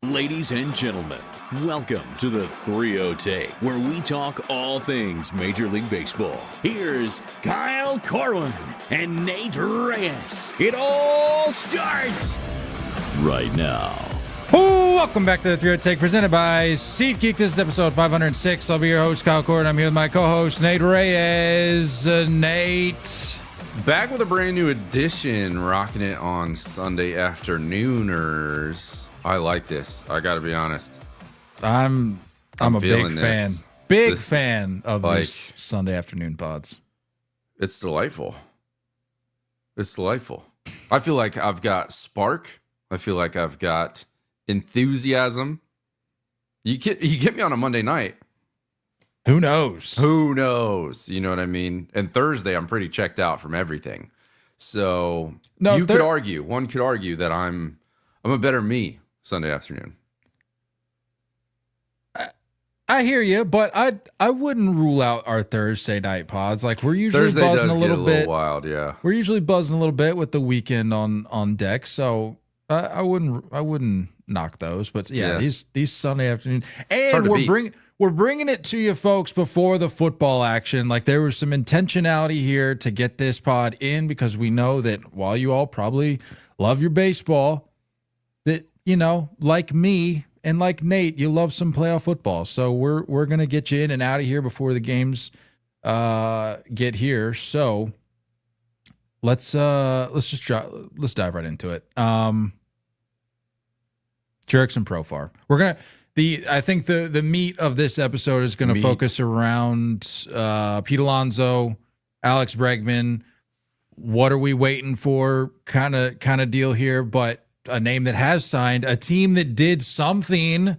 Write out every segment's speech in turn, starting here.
Ladies and gentlemen, welcome to the 3-0 Take, where we talk all things Major League Baseball. Here's Kyle Corwin and Nate Reyes. It all starts right now. Welcome back to the 3-0 Take, presented by SeatGeek. This is episode 506. I'll be your host, Kyle Corwin. I'm here with my co-host, Nate Reyes. Nate. Back with a brand new edition, rocking it on Sunday afternooners. I like this. I got to be honest. I'm a big fan. Big fan of this Sunday afternoon pods. It's delightful. It's delightful. I feel like I've got spark. I feel like I've got enthusiasm. You get me on a Monday night. Who knows? Who knows? You know what I mean? And Thursday, I'm pretty checked out from everything. So one could argue that I'm a better me Sunday afternoon. I hear you, but I wouldn't rule out our Thursday night pods. Like, we're usually Thursday buzzing does a little get bit wild, yeah. We're usually buzzing a little bit with the weekend on deck, so I wouldn't knock those. But yeah. these Sunday afternoon, and we're bringing it to you folks before the football action. Like, there was some intentionality here to get this pod in, because we know that while you all probably love your baseball, that, you know, like me and like Nate, you love some playoff football. So we're gonna get you in and out of here before the games get here. So let's dive right into it. Jurickson Profar. I think the meat of this episode is going to focus around Pete Alonso, Alex Bregman. What are we waiting for? Kind of deal here, but a name that has signed, a team that did something.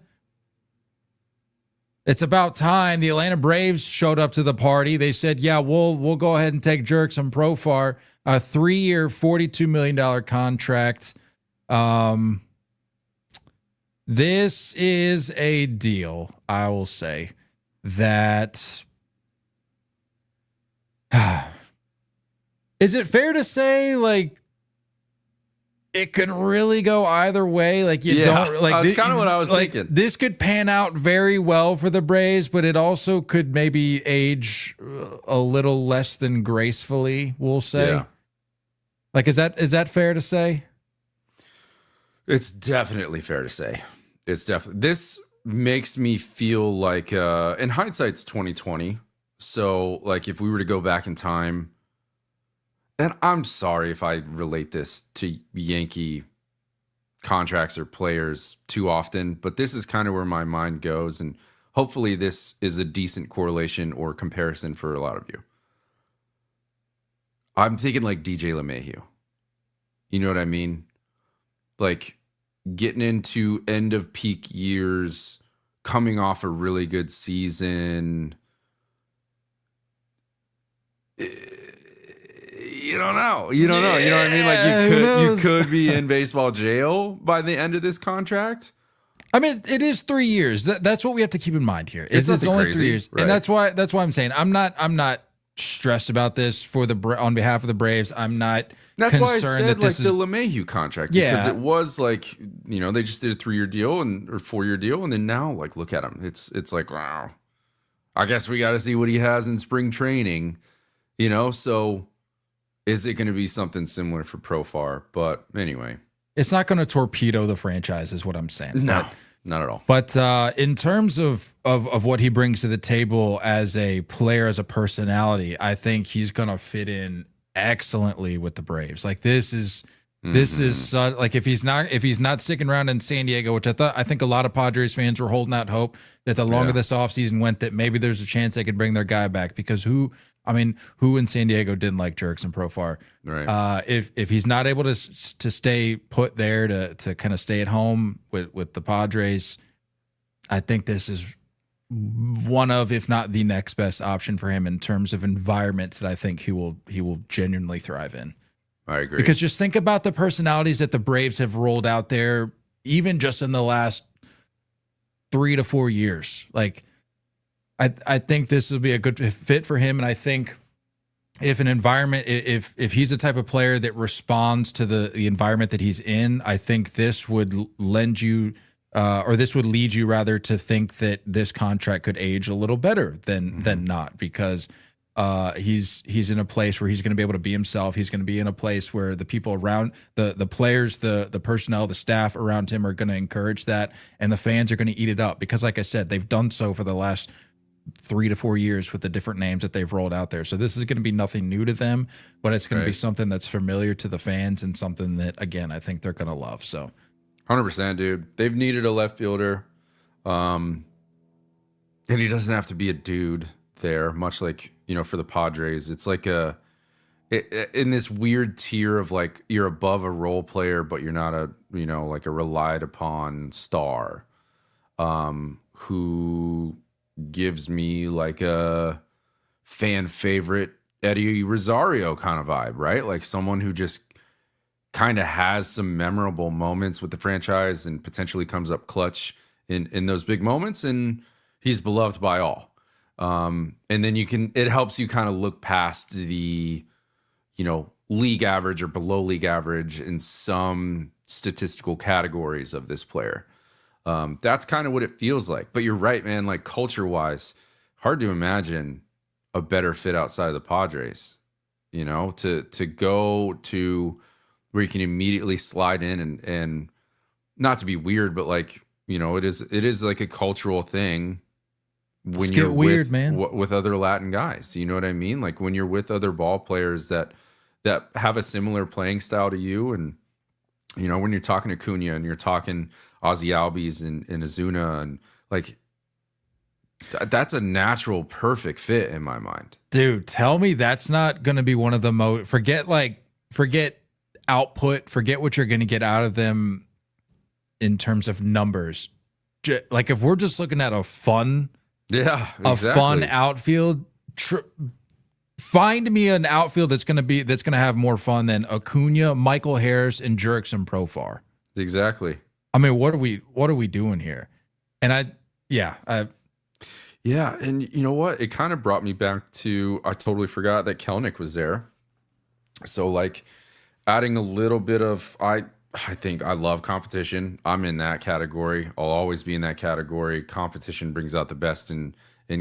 It's about time. The Atlanta Braves showed up to the party. They said, "Yeah, we'll go ahead and take Jurickson Profar, a 3-year, $42 million contract." This is a deal, I will say, that is it fair to say, like, it could really go either way? Like, that's kind of what I was thinking. This could pan out very well for the Braves, but it also could maybe age a little less than gracefully, we'll say. Yeah. Like, is that fair to say? It's definitely fair to say. This makes me feel like, in hindsight's 2020. So, like, if we were to go back in time, and I'm sorry if I relate this to Yankee contracts or players too often, but this is kind of where my mind goes, and hopefully this is a decent correlation or comparison for a lot of you. I'm thinking like DJ LeMahieu. You know what I mean? Like, getting into end of peak years, coming off a really good season. You don't know. You know what I mean? Like, you could be in baseball jail by the end of this contract. I mean, it is 3 years. That's what we have to keep in mind here. It's only crazy, 3 years, right? And that's why I'm saying I'm not stressed about this on behalf of the Braves. I'm not. That's why I said, like, the LeMahieu contract, because it was like, you know, they just did a 3-year deal or 4-year deal, and then now, like, look at him. It's like, wow, I guess we got to see what he has in spring training, you know. So is it going to be something similar for Profar? But anyway, it's not going to torpedo the franchise, is what I'm saying. No, not at all. But in terms of what he brings to the table as a player, as a personality, I think he's going to fit in excellently with the Braves. Like, this is like, if he's not sticking around in San Diego, which I think a lot of Padres fans were holding out hope that the longer this offseason went, that maybe there's a chance they could bring their guy back, because who in San Diego didn't like Jurickson Profar? Right. If he's not able to stay put there, to kind of stay at home with the Padres, I think this is one of, if not the next best option for him in terms of environments that I think he will genuinely thrive in. I agree. Because just think about the personalities that the Braves have rolled out there, even just in the last 3 to 4 years. Like, I think this will be a good fit for him, and I think if an environment, if he's the type of player that responds to the environment that he's in, I think this would lend you or this would lead you rather to think that this contract could age a little better than not, because he's in a place where he's going to be able to be himself. He's going to be in a place where the people around the players, the personnel, the staff around him are going to encourage that, and the fans are going to eat it up because, like I said, they've done so for the last 3 to 4 years with the different names that they've rolled out there. So this is going to be nothing new to them, but it's going to be something that's familiar to the fans and something that, again, I think they're going to love. So 100%, dude. They've needed a left fielder. And he doesn't have to be a dude there, much like, for the Padres. It's like in this weird tier of like, you're above a role player, but you're not a, like a relied upon star, who gives me like a fan favorite Eddie Rosario kind of vibe, right? Like someone who just kind of has some memorable moments with the franchise and potentially comes up clutch in those big moments, and he's beloved by all. And then it helps you kind of look past the, league average or below league average in some statistical categories of this player. That's kind of what it feels like. But you're right, man. Like culture-wise, hard to imagine a better fit outside of the Padres. To go to where you can immediately slide in and not to be weird, but like it is like a cultural thing when you're weird, with other Latin guys. You know what I mean? Like when you're with other ball players that have a similar playing style to you, and when you're talking Acuna and you're talking Ozzy Albies and Ozuna, and like that's a natural, perfect fit in my mind. Dude, tell me that's not going to be one of the forget output, forget what you're going to get out of them in terms of numbers. Like if we're just looking at a fun outfield, find me an outfield that's going to have more fun than Acuna, Michael Harris, and Jurickson Profar. Exactly. I mean, what are we doing here? And and you know what? It kind of brought me back to, I totally forgot that Kelenic was there. So like adding a little bit of, I think I love competition. I'm in that category. I'll always be in that category. Competition brings out the best in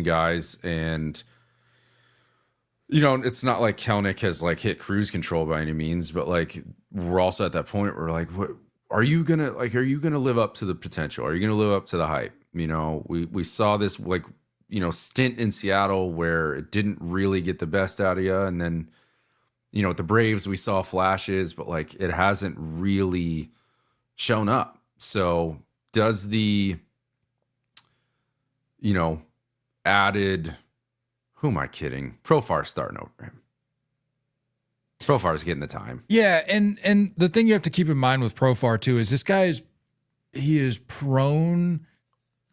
guys. And, it's not like Kelenic has like hit cruise control by any means, but like we're also at that point where like, what are you gonna live up to the potential? Are you gonna live up to the hype? We saw this like, stint in Seattle where it didn't really get the best out of you. And then, with the Braves, we saw flashes, but like it hasn't really shown up. So does the, added, who am I kidding? Profar's starting over him. Profar's getting the time. Yeah, and the thing you have to keep in mind with Profar too is this guy he is prone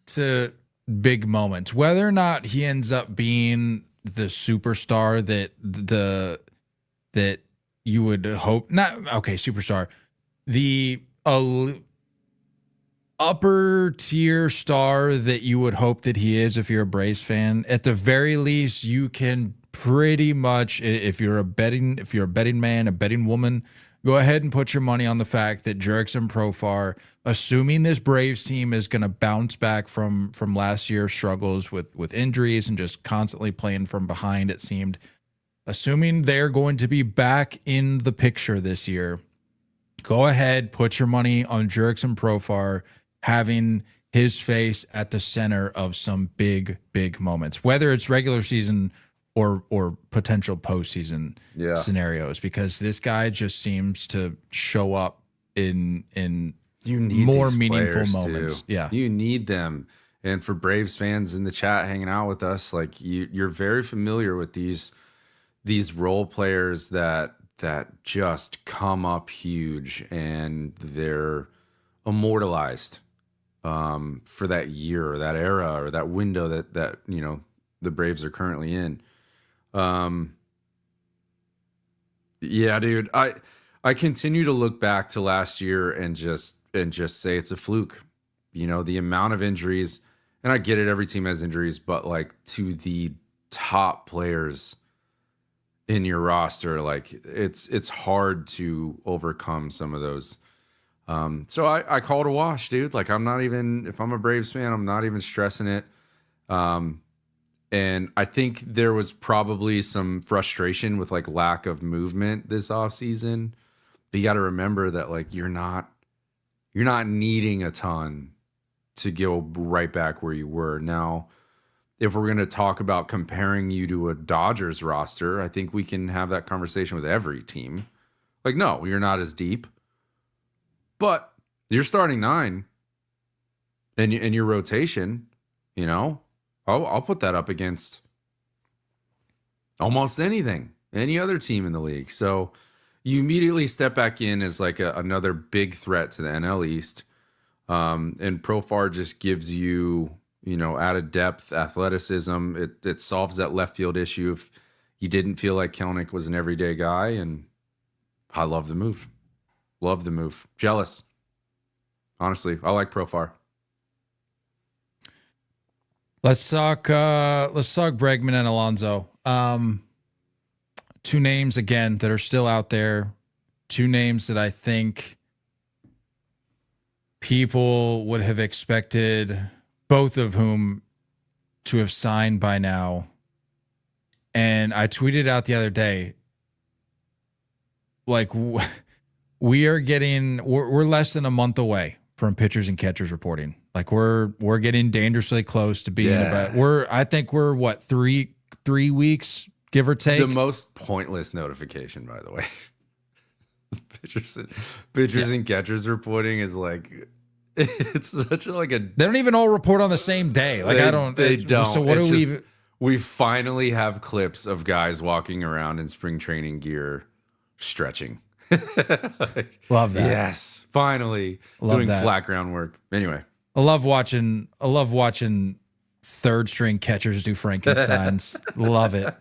to big moments. Whether or not he ends up being the superstar that you would hope, superstar, the upper tier star that you would hope that he is if you're a Braves fan. At the very least, you can pretty much, if you're a betting man, a betting woman, go ahead and put your money on the fact that Jurickson Profar, assuming this Braves team is going to bounce back from last year's struggles with injuries and just constantly playing from behind, it seemed, assuming they're going to be back in the picture this year, go ahead, put your money on Jurickson Profar having his face at the center of some big, big moments, whether it's regular season or potential postseason scenarios, because this guy just seems to show up in more meaningful moments. Too. Yeah, you need them. And for Braves fans in the chat hanging out with us, like you're very familiar with these role players that just come up huge and they're immortalized for that year or that era or that window that the Braves are currently in. Yeah, dude, I continue to look back to last year and just say it's a fluke. The amount of injuries, and I get it, every team has injuries, but like to the top players in your roster, like it's hard to overcome some of those So I call it a wash, dude. Like, I'm not even, if I'm a Braves fan, I'm not even stressing it. And I think there was probably some frustration with like lack of movement this offseason. But you got to remember that like you're not needing a ton to go right back where you were. Now, if we're going to talk about comparing you to a Dodgers roster, I think we can have that conversation with every team. Like, no, you're not as deep, but you're starting 9 and your rotation, you know, I'll put that up against almost anything, any other team in the league. So you immediately step back in as like another big threat to the NL East. And Profar just gives you, you know, added depth, athleticism. It solves that left field issue if you didn't feel like Kelenic was an everyday guy. And I love the move. Love the move. Jealous. Honestly, I like Profar. Let's talk Bregman and Alonso. 2 names again that are still out there. 2 names that I think people would have expected, both of whom to have signed by now. And I tweeted out the other day, like, we're less than a month away from pitchers and catchers reporting. Like we're getting dangerously close to being about. I think we're what, three weeks, give or take. The most pointless notification, by the way. pitchers and catchers reporting is like, it's such like a. They don't even all report on the same day. Like they don't. So what do we finally have clips of guys walking around in spring training gear, stretching. Love that. Yes, finally doing flat ground work. Anyway, I love watching third string catchers do Frankensteins. Love it.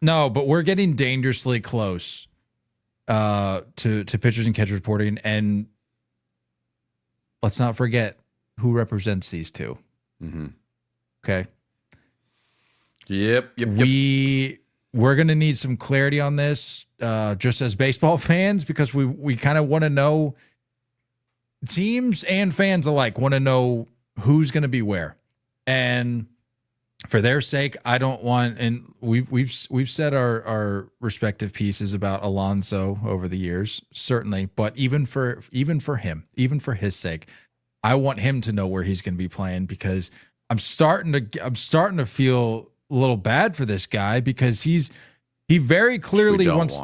No, but we're getting dangerously close to pitchers and catchers reporting, and let's not forget who represents these 2. Mm-hmm. Okay. Yep. We're going to need some clarity on this, just as baseball fans, because we kind of want to know, teams and fans alike want to know who's going to be where. And for their sake, I don't want, and we've said our respective pieces about Alonso over the years, certainly, but even for him, even for his sake, I want him to know where he's going to be playing, because I'm starting to feel a little bad for this guy, because he very clearly wants.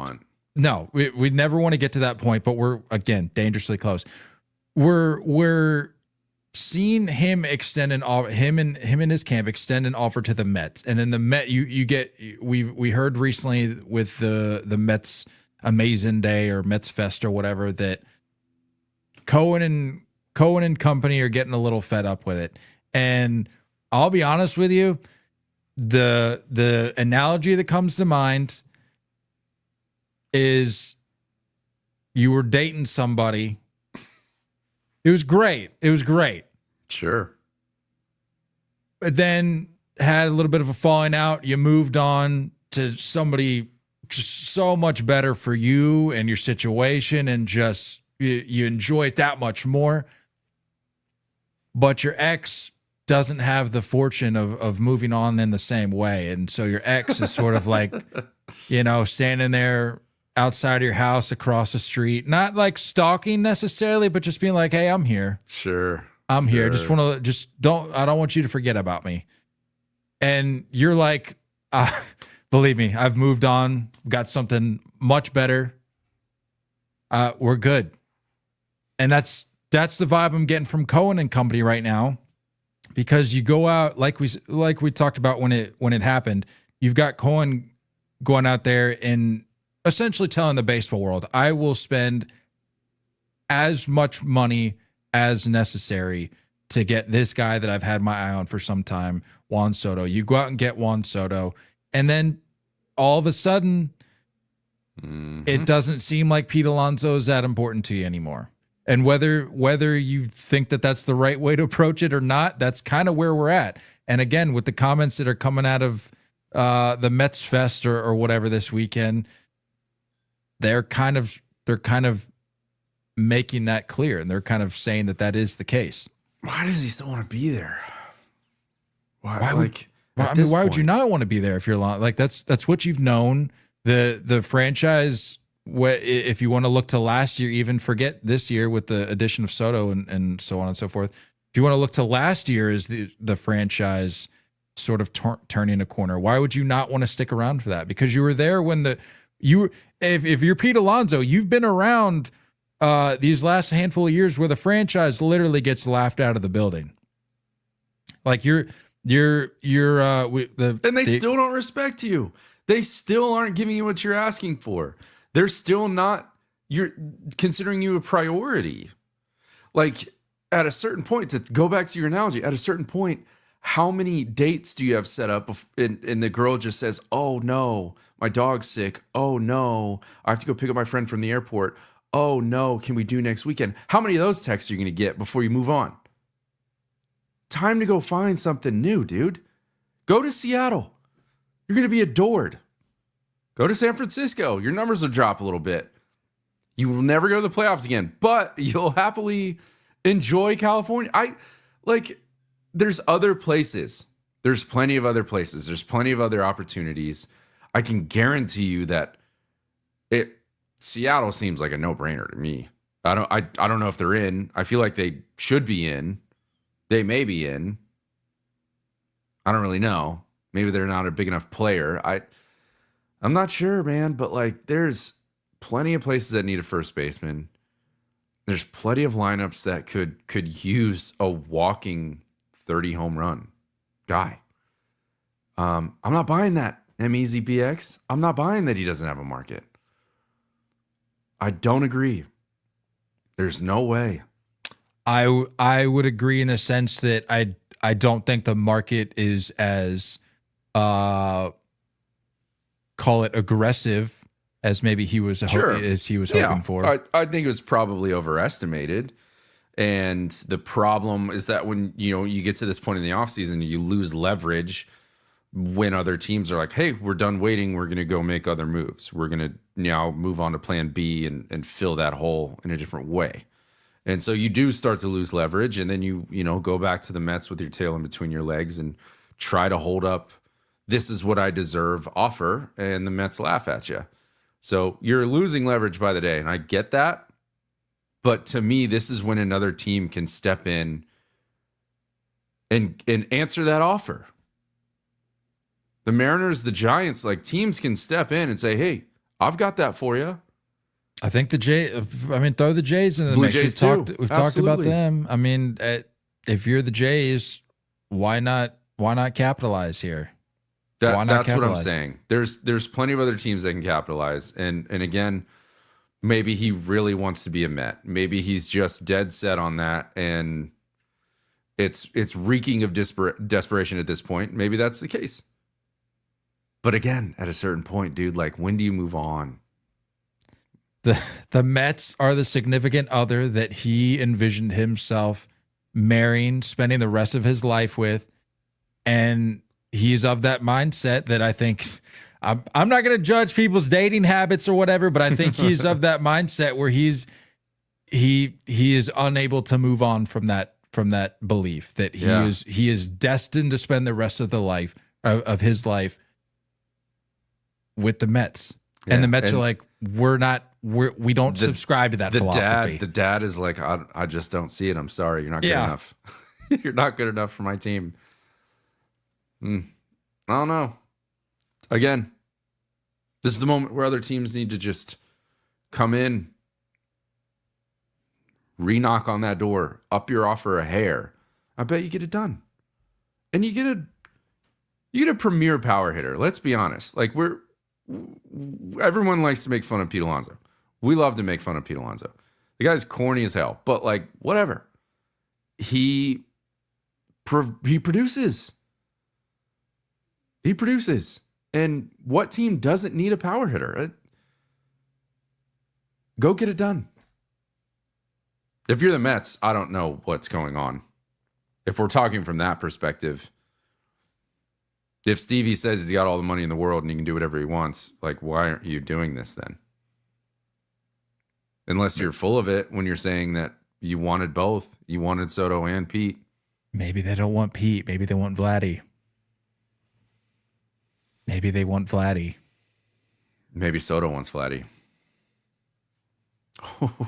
No, we never want to get to that point, but we're again dangerously close. We're seeing him extend him and his camp extend an offer to the Mets, and then the Met we heard recently with the Mets Amazing Day or Mets Fest or whatever that Cohen and company are getting a little fed up with it. And I'll be honest with you, the analogy that comes to mind is you were dating somebody. It was great. Sure. But then had a little bit of a falling out. You moved on to somebody just so much better for you and your situation, and just you enjoy it that much more. But your ex doesn't have the fortune of moving on in the same way. And so your ex is sort of like, standing there outside of your house across the street, not like stalking necessarily, but just being like, hey, I'm here. Sure. I'm here. I don't want you to forget about me. And you're like, believe me, I've moved on, got something much better. We're good. And that's the vibe I'm getting from Cohen and company right now, because you go out like we talked about when it happened. You've got Cohen going out there and essentially telling the baseball world, I will spend as much money as necessary to get this guy that I've had my eye on for some time, Juan Soto. You go out and get Juan Soto, and then all of a sudden, it doesn't seem like Pete Alonso is that important to you anymore. And whether you think that that's the right way to approach it or not, that's kind of where we're at. And again, with the comments that are coming out of the Mets Fest or whatever this weekend, they're kind of making that clear, and they're kind of saying that is the case. Why does he still want to be there? Why would you not want to be there if you're like that's what you've known? The franchise, if you want to look to last year, even forget this year with the addition of Soto and so on and so forth. If you want to look to last year as the franchise sort of turning a corner, why would you not want to stick around for that? Because you were there when if you're Pete Alonso, you've been around these last handful of years where the franchise literally gets laughed out of the building. Like and they still don't respect you. They still aren't giving you what you're asking for. They're still not considering you a priority. Like at a certain point, to go back to your analogy, at a certain point, how many dates do you have set up? And the girl just says, "Oh no, my dog's sick. Oh no, I have to go pick up my friend from the airport. Oh no, can we do next weekend?" How many of those texts are you going to get before you move on? Time to go find something new, dude. Go to Seattle. You're going to be adored. Go to San Francisco. Your numbers will drop a little bit. You will never go to the playoffs again, but you'll happily enjoy California. There's other places. There's plenty of other places. There's plenty of other opportunities. I can guarantee you that Seattle seems like a no-brainer to me. I don't know if they're in. I feel like they should be in. They may be in. I don't really know. Maybe they're not a big enough player. I'm not sure, man, but there's plenty of places that need a first baseman. There's plenty of lineups that could use a walking 30 home run guy. I'm not buying that, MEZBX. I'm not buying that he doesn't have a market. I don't agree. There's no way. I would agree in the sense that I don't think the market is as call it aggressive as maybe he was hoping for. I think it was probably overestimated. And the problem is that when you get to this point in the offseason, you lose leverage when other teams are like, "Hey, we're done waiting. We're going to go make other moves. We're going to now move on to plan B and fill that hole in a different way." And so you do start to lose leverage, and then you go back to the Mets with your tail in between your legs and try to hold up, "This is what I deserve" offer, and the Mets laugh at you. So you're losing leverage by the day, and I get that. But to me, this is when another team can step in and answer that offer. The Mariners, the Giants, teams can step in and say, "Hey, I've got that for you." I think throw the Jays in the Blue mix. Jays We've talked about them. I mean, if you're the Jays, why not capitalize here? That's what I'm saying. There's plenty of other teams that can capitalize. And again, maybe he really wants to be a Met. Maybe he's just dead set on that, and it's reeking of desperation at this point. Maybe that's the case. But again, at a certain point, dude, when do you move on? The Mets are the significant other that he envisioned himself marrying, spending the rest of his life with, and he's of that mindset that I think I'm not going to judge people's dating habits or whatever, but I think he's of that mindset where he is unable to move on from that belief that he is destined to spend the rest of the life of his life with the Mets. Yeah, and the Mets are like, we don't subscribe to that philosophy. The dad is like, I just don't see it. I'm sorry. You're not good enough. You're not good enough for my team. I don't know. Again, this is the moment where other teams need to just come in, re-knock on that door, up your offer a hair. I bet you get it done. And you get a premier power hitter. Let's be honest. Everyone likes to make fun of Pete Alonso. We love to make fun of Pete Alonso. The guy's corny as hell, but whatever. He produces. He produces. And what team doesn't need a power hitter? Go get it done. If you're the Mets, I don't know what's going on. If we're talking from that perspective, if Stevie says he's got all the money in the world and he can do whatever he wants, why aren't you doing this then? Unless you're full of it when you're saying that you wanted both. You wanted Soto and Pete. Maybe they don't want Pete. Maybe they want Vladdy. Maybe they want Vladdy. Maybe Soto wants Vladdy.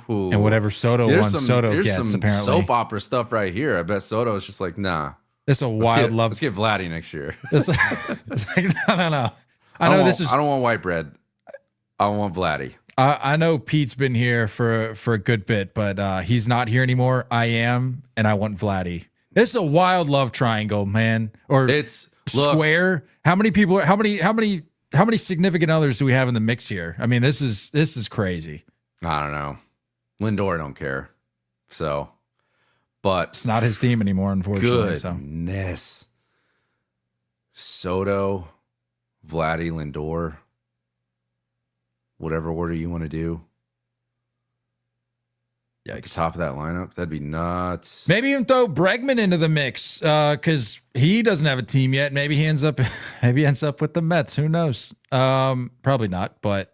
And whatever Soto wants, Soto gets, some apparently. Soap opera stuff right here. I bet Soto is just like, nah. It's a wild love. Let's get Vladdy next year. It's like, no. I know this is. I don't want white bread. I want Vladdy. I know Pete's been here for a good bit, but he's not here anymore. I am, and I want Vladdy. It's a wild love triangle, man. Or it's square. How many people? How many significant others do we have in the mix here? I mean, this is crazy. I don't know. Lindor don't care. So, but it's not his team anymore, unfortunately. Goodness. Soto, Vladdy, Lindor. Whatever order you want to do. Yeah, at the top of that lineup, that'd be nuts. Maybe even throw Bregman into the mix because he doesn't have a team yet. Maybe he ends up with the Mets. Who knows? Probably not. But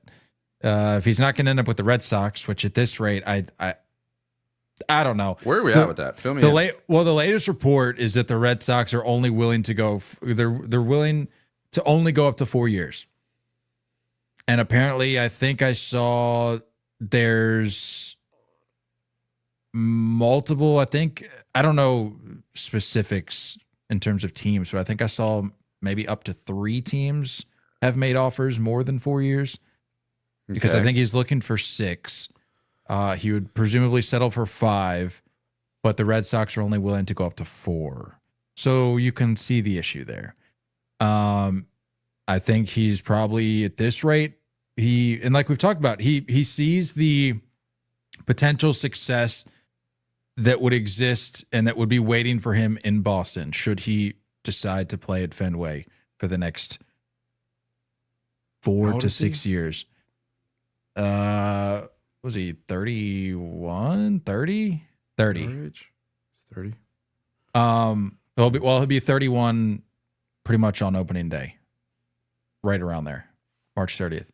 if he's not going to end up with the Red Sox, which at this rate, I don't know. Where are we at with that? Fill me in. Well, the latest report is that the Red Sox are only willing to go. They're willing to only go up to 4 years. And apparently, I think I saw there's multiple. I don't know specifics in terms of teams, but I think I saw maybe up to 3 teams have made offers more than 4 years. Because I think he's looking for 6. He would presumably settle for 5, but the Red Sox are only willing to go up to 4. So you can see the issue there. I think he's probably at this rate, and like we've talked about, he sees the potential success that would exist and that would be waiting for him in Boston should he decide to play at Fenway for the next 4 to 6 years. Was he 31, 30? 30. He's 30. He'll be 31 pretty much on opening day. Right around there. March 30th.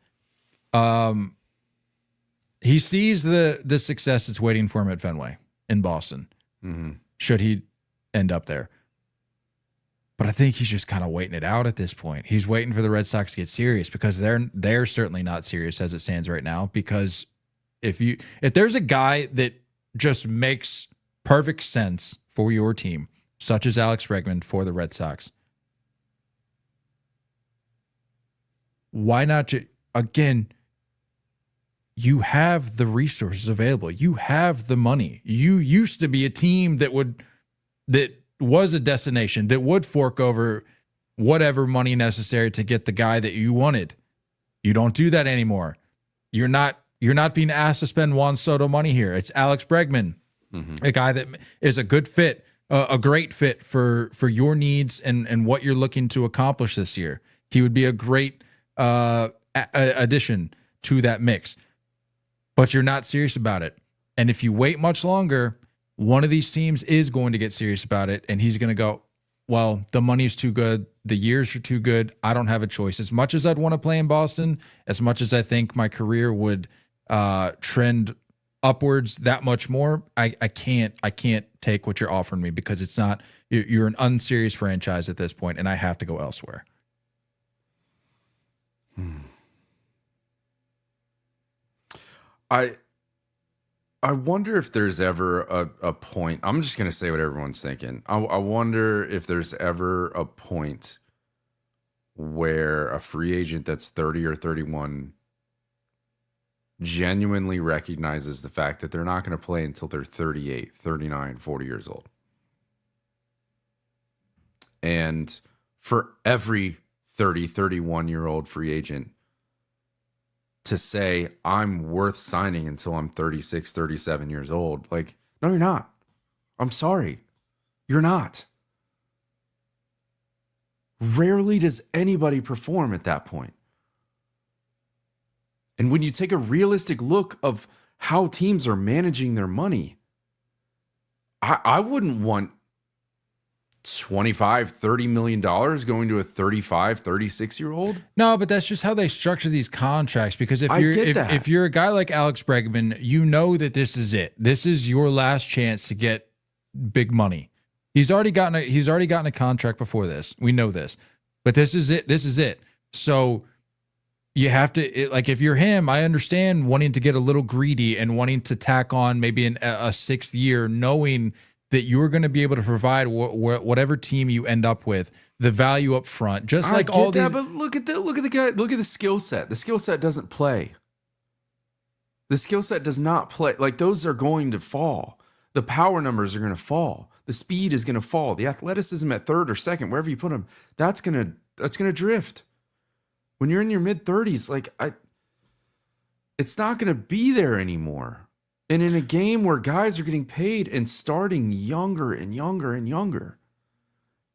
He sees the success that's waiting for him at Fenway in Boston. Mm-hmm. Should he end up there. But I think he's just kind of waiting it out at this point. He's waiting for the Red Sox to get serious because they're certainly not serious as it stands right now. Because if there's a guy that just makes perfect sense for your team, such as Alex Bregman for the Red Sox, why not? Again, you have the resources available. You have the money. You used to be a team that was a destination that would fork over whatever money necessary to get the guy that you wanted. You don't do that anymore. You're not being asked to spend Juan Soto money here. It's Alex Bregman, a guy that is a good fit, a great fit for your needs and what you're looking to accomplish this year. He would be a great addition to that mix. But you're not serious about it. And if you wait much longer, one of these teams is going to get serious about it, and he's going to go, well, the money's too good. The years are too good. I don't have a choice. As much as I'd want to play in Boston, as much as I think my career would trend upwards that much more, I can't take what you're offering me because it's not. You're an unserious franchise at this point, and I have to go elsewhere. I wonder if there's ever a point. I'm just going to say what everyone's thinking. I wonder if there's ever a point where a free agent that's 30 or 31 genuinely recognizes the fact that they're not going to play until they're 38, 39, 40 years old. And for every 30, 31-year-old free agent to say, I'm worth signing until I'm 36, 37 years old. Like, no, you're not. I'm sorry. You're not. Rarely does anybody perform at that point. And when you take a realistic look of how teams are managing their money, I wouldn't want $25-30 million going to a 35, 36-year-old? No, but that's just how they structure these contracts. Because if you're a guy like Alex Bregman, you know that this is it. This is your last chance to get big money. He's already gotten a contract before this. We know this. But this is it. This is it. So you have to, like, if you're him, I understand wanting to get a little greedy and wanting to tack on maybe a 6th year, knowing that you're going to be able to provide whatever team you end up with the value up front. Just like all these. But look at the guy. Look at the skill set. The skill set doesn't play. The skill set does not play. Like, those are going to fall. The power numbers are going to fall. The speed is going to fall. The athleticism at 3rd or 2nd, wherever you put him, that's going to drift. When you're in your mid-30s, like, it's not going to be there anymore. And in a game where guys are getting paid and starting younger and younger and younger,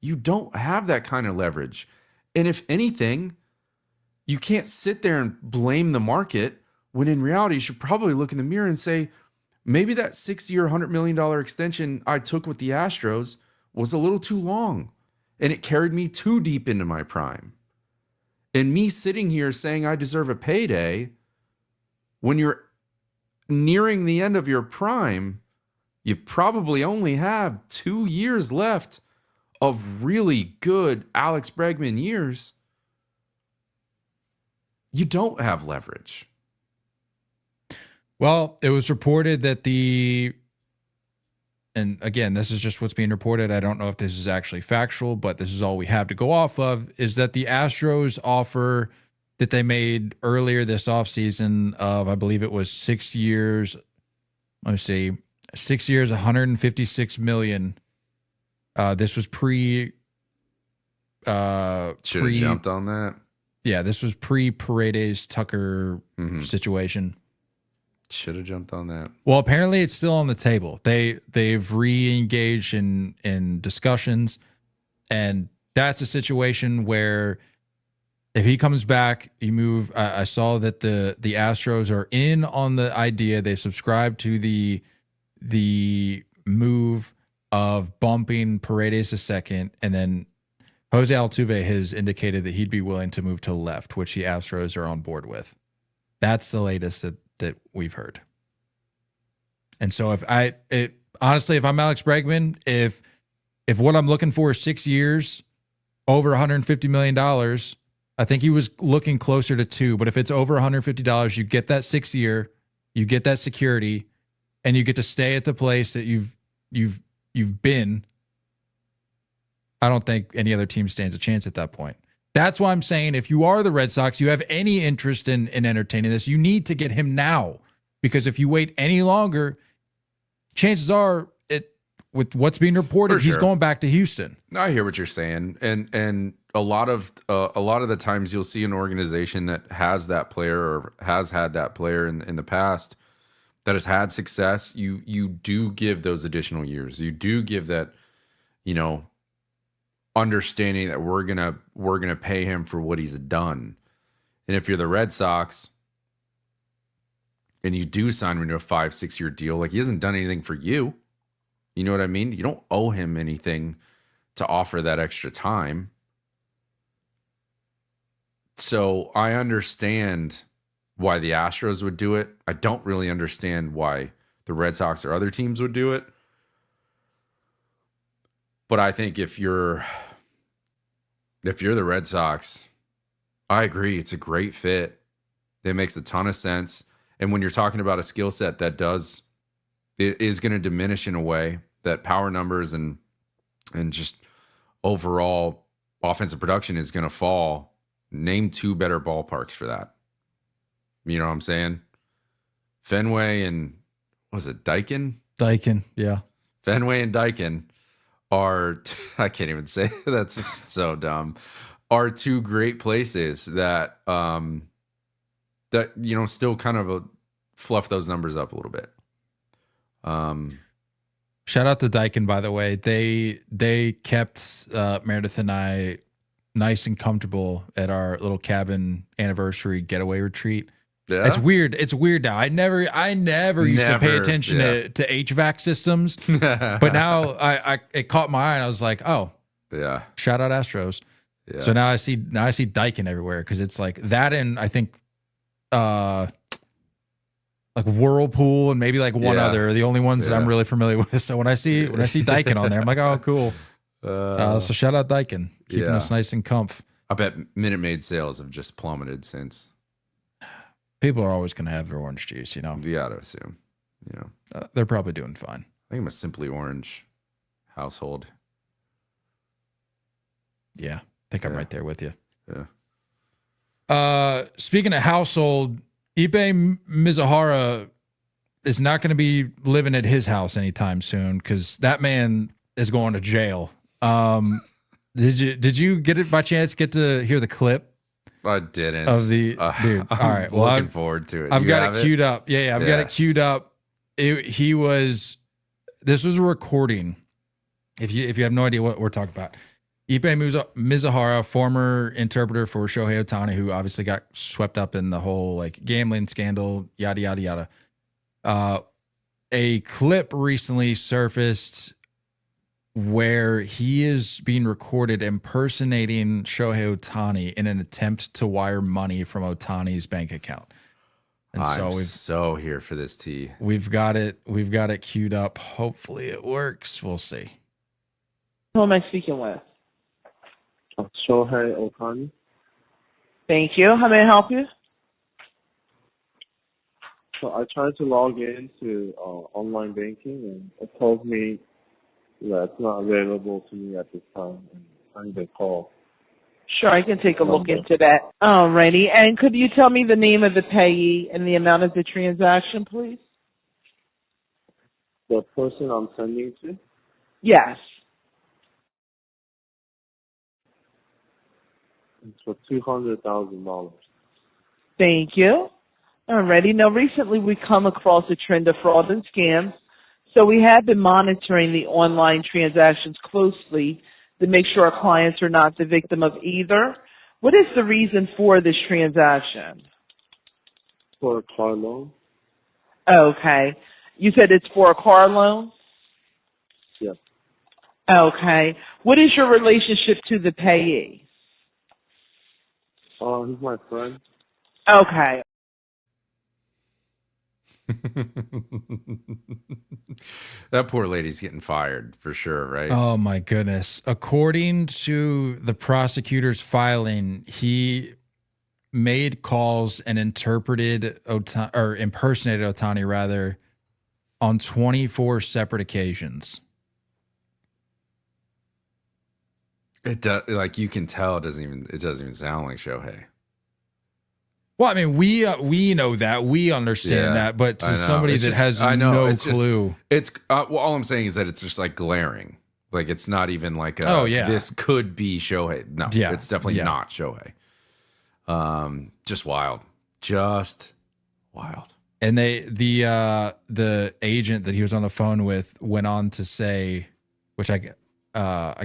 you don't have that kind of leverage. And if anything, you can't sit there and blame the market, when in reality, you should probably look in the mirror and say, maybe that 6-year, $100 million extension I took with the Astros was a little too long, and it carried me too deep into my prime. And me sitting here saying I deserve a payday when you're nearing the end of your prime, you probably only have 2 years left of really good Alex Bregman years. You don't have leverage. Well, it was reported that and again, this is just what's being reported. I don't know if this is actually factual, but this is all we have to go off of, is that the Astros offer that they made earlier this offseason of, I believe it was 6 years. Let me see, 6 years, $156 million. This was should have jumped on that. Yeah, this was pre-Paredes Tucker situation. Should have jumped on that. Well, apparently it's still on the table. They've re-engaged in discussions, and that's a situation where if he comes back, you move. I saw that the Astros are in on the idea. They've subscribed to the move of bumping Paredes to 2nd, and then Jose Altuve has indicated that he'd be willing to move to left, which the Astros are on board with. That's the latest that we've heard. And so honestly, if I'm Alex Bregman, if what I'm looking for is 6 years, over $150 million, I think he was looking closer to 2, but if it's over $150, you get that 6 year, you get that security, and you get to stay at the place that you've been. I don't think any other team stands a chance at that point. That's why I'm saying, if you are the Red Sox, you have any interest in entertaining this, you need to get him now. Because if you wait any longer, chances are, with what's being reported, he's going back to Houston. I hear what you're saying, and a lot of the times you'll see an organization that has that player or has had that player in the past that has had success. You do give those additional years. You do give that, understanding that we're gonna pay him for what he's done. And if you're the Red Sox and you do sign him to a 5-6 year deal, like, he hasn't done anything for you. You know what I mean? You don't owe him anything to offer that extra time. So I understand why the Astros would do it. I don't really understand why the Red Sox or other teams would do it. But I think if you're the Red Sox, I agree. It's a great fit. It makes a ton of sense. And when you're talking about a skill set that is going to diminish in a way, that power numbers and just overall offensive production is going to fall, name 2 better ballparks for that. You know what I'm saying? Fenway and, was it Daikin? Daikin, yeah. Fenway and Daikin are, I can't even say, that's just so dumb, are 2 great places that still kind of fluff those numbers up a little bit. Shout out to Daikin, by the way. They kept Meredith and I nice and comfortable at our little cabin anniversary getaway retreat. Yeah. It's weird. It's weird now. I never used to pay attention to HVAC systems, but now it caught my eye and I was like, oh, Yeah. Shout out Astros. Yeah. So now I see Daikin everywhere because it's like that, and I think like Whirlpool and maybe like one other are the only ones that I'm really familiar with. So when I see Daikin on there, I'm like, oh, cool. So shout out Daikin, keeping us nice and comf. I bet Minute Maid sales have just plummeted since. People are always going to have their orange juice, you know. You got to assume, they're probably doing fine. I think I'm a Simply Orange household. Yeah, I think I'm right there with you. Yeah. Speaking of household, Ippei Mizuhara is not going to be living at his house anytime soon because that man is going to jail. Did you get it by chance? Get to hear the clip? I didn't. Of the dude. All right. Well, looking forward to it. I've got it queued up. Yeah, I've got it queued up. This was a recording. If you have no idea what we're talking about, Ippei Mizuhara, former interpreter for Shohei Ohtani, who obviously got swept up in the whole like gambling scandal, yada yada yada. A clip recently surfaced where he is being recorded impersonating Shohei Ohtani in an attempt to wire money from Ohtani's bank account. And I'm so here for this tea. We've got it queued up. Hopefully it works. We'll see. Who am I speaking with? Shohei Ohtani. Thank you. How may I help you? So I tried to log into online banking, and it told me that it's not available to me at this time, and I need a call. Sure, I can take a look into that. Alrighty. And could you tell me the name of the payee and the amount of the transaction, please? The person I'm sending to? Yes. It's for $200,000. Thank you. Alrighty. Now, recently we come across a trend of fraud and scams, so we have been monitoring the online transactions closely to make sure our clients are not the victim of either. What is the reason for this transaction? For a car loan? Okay. You said it's for a car loan? Yes. Okay. What is your relationship to the payee? He's my friend. Okay. That poor lady's getting fired for sure, right? Oh my goodness. According to the prosecutor's filing, he made calls and impersonated Ohtani rather on 24 separate occasions. It does, like you can tell, it doesn't even sound like Shohei. Well, I mean, we know that, we understand that, but to somebody that has no clue, well, all I'm saying is that it's just like glaring. Like it's not even like this could be Shohei. No, it's definitely not Shohei. Just wild, And the agent that he was on the phone with went on to say, which I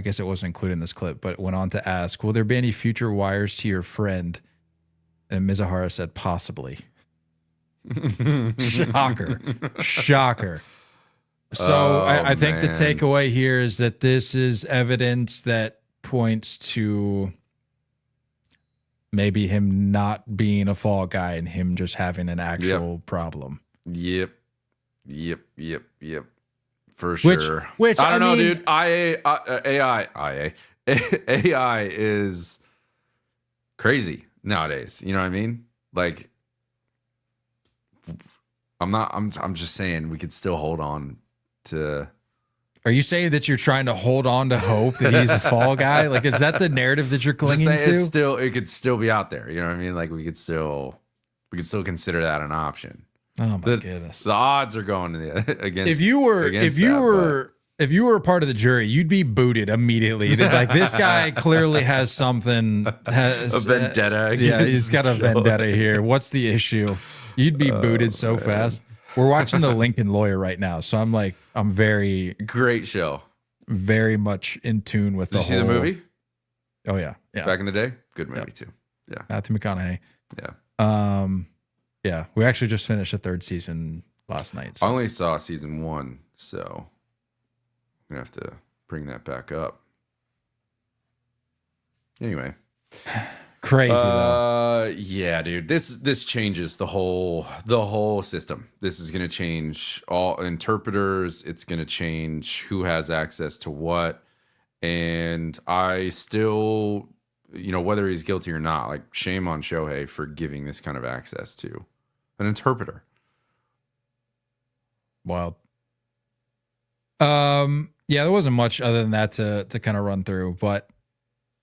guess it wasn't included in this clip, but went on to ask, will there be any future wires to your friend? And Mizuhara said, possibly. Shocker. So I think the takeaway here is that this is evidence that points to maybe him not being a fall guy and him just having an actual problem. Yep. For sure. Which I don't know, dude. AI is crazy nowadays. You know what I mean? Like, I'm just saying we could still hold on to. Are you saying that you're trying to hold on to hope that he's a fall guy? Like, is that the narrative that you're clinging to? It could still be out there. You know what I mean? Like we could still consider that an option. Oh my goodness! The odds are going against. If you were a part of the jury, you'd be booted immediately. Like, this guy clearly has something. A vendetta. Yeah, he's got a vendetta here. What's the issue? You'd be booted so fast. We're watching The Lincoln Lawyer right now, so I'm very great show. Very much in tune with Did you see the movie? Oh yeah. Back in the day, good movie too. Yeah, Matthew McConaughey. Yeah. Yeah, we actually just finished the third season last night. So. I only saw season 1, so I'm gonna have to bring that back up. Anyway. Crazy though. Yeah, dude. This changes the whole system. This is going to change all interpreters. It's going to change who has access to what. And I still, whether he's guilty or not, like, shame on Shohei for giving this kind of access to an interpreter. Wild. Yeah, there wasn't much other than that to kind of run through, but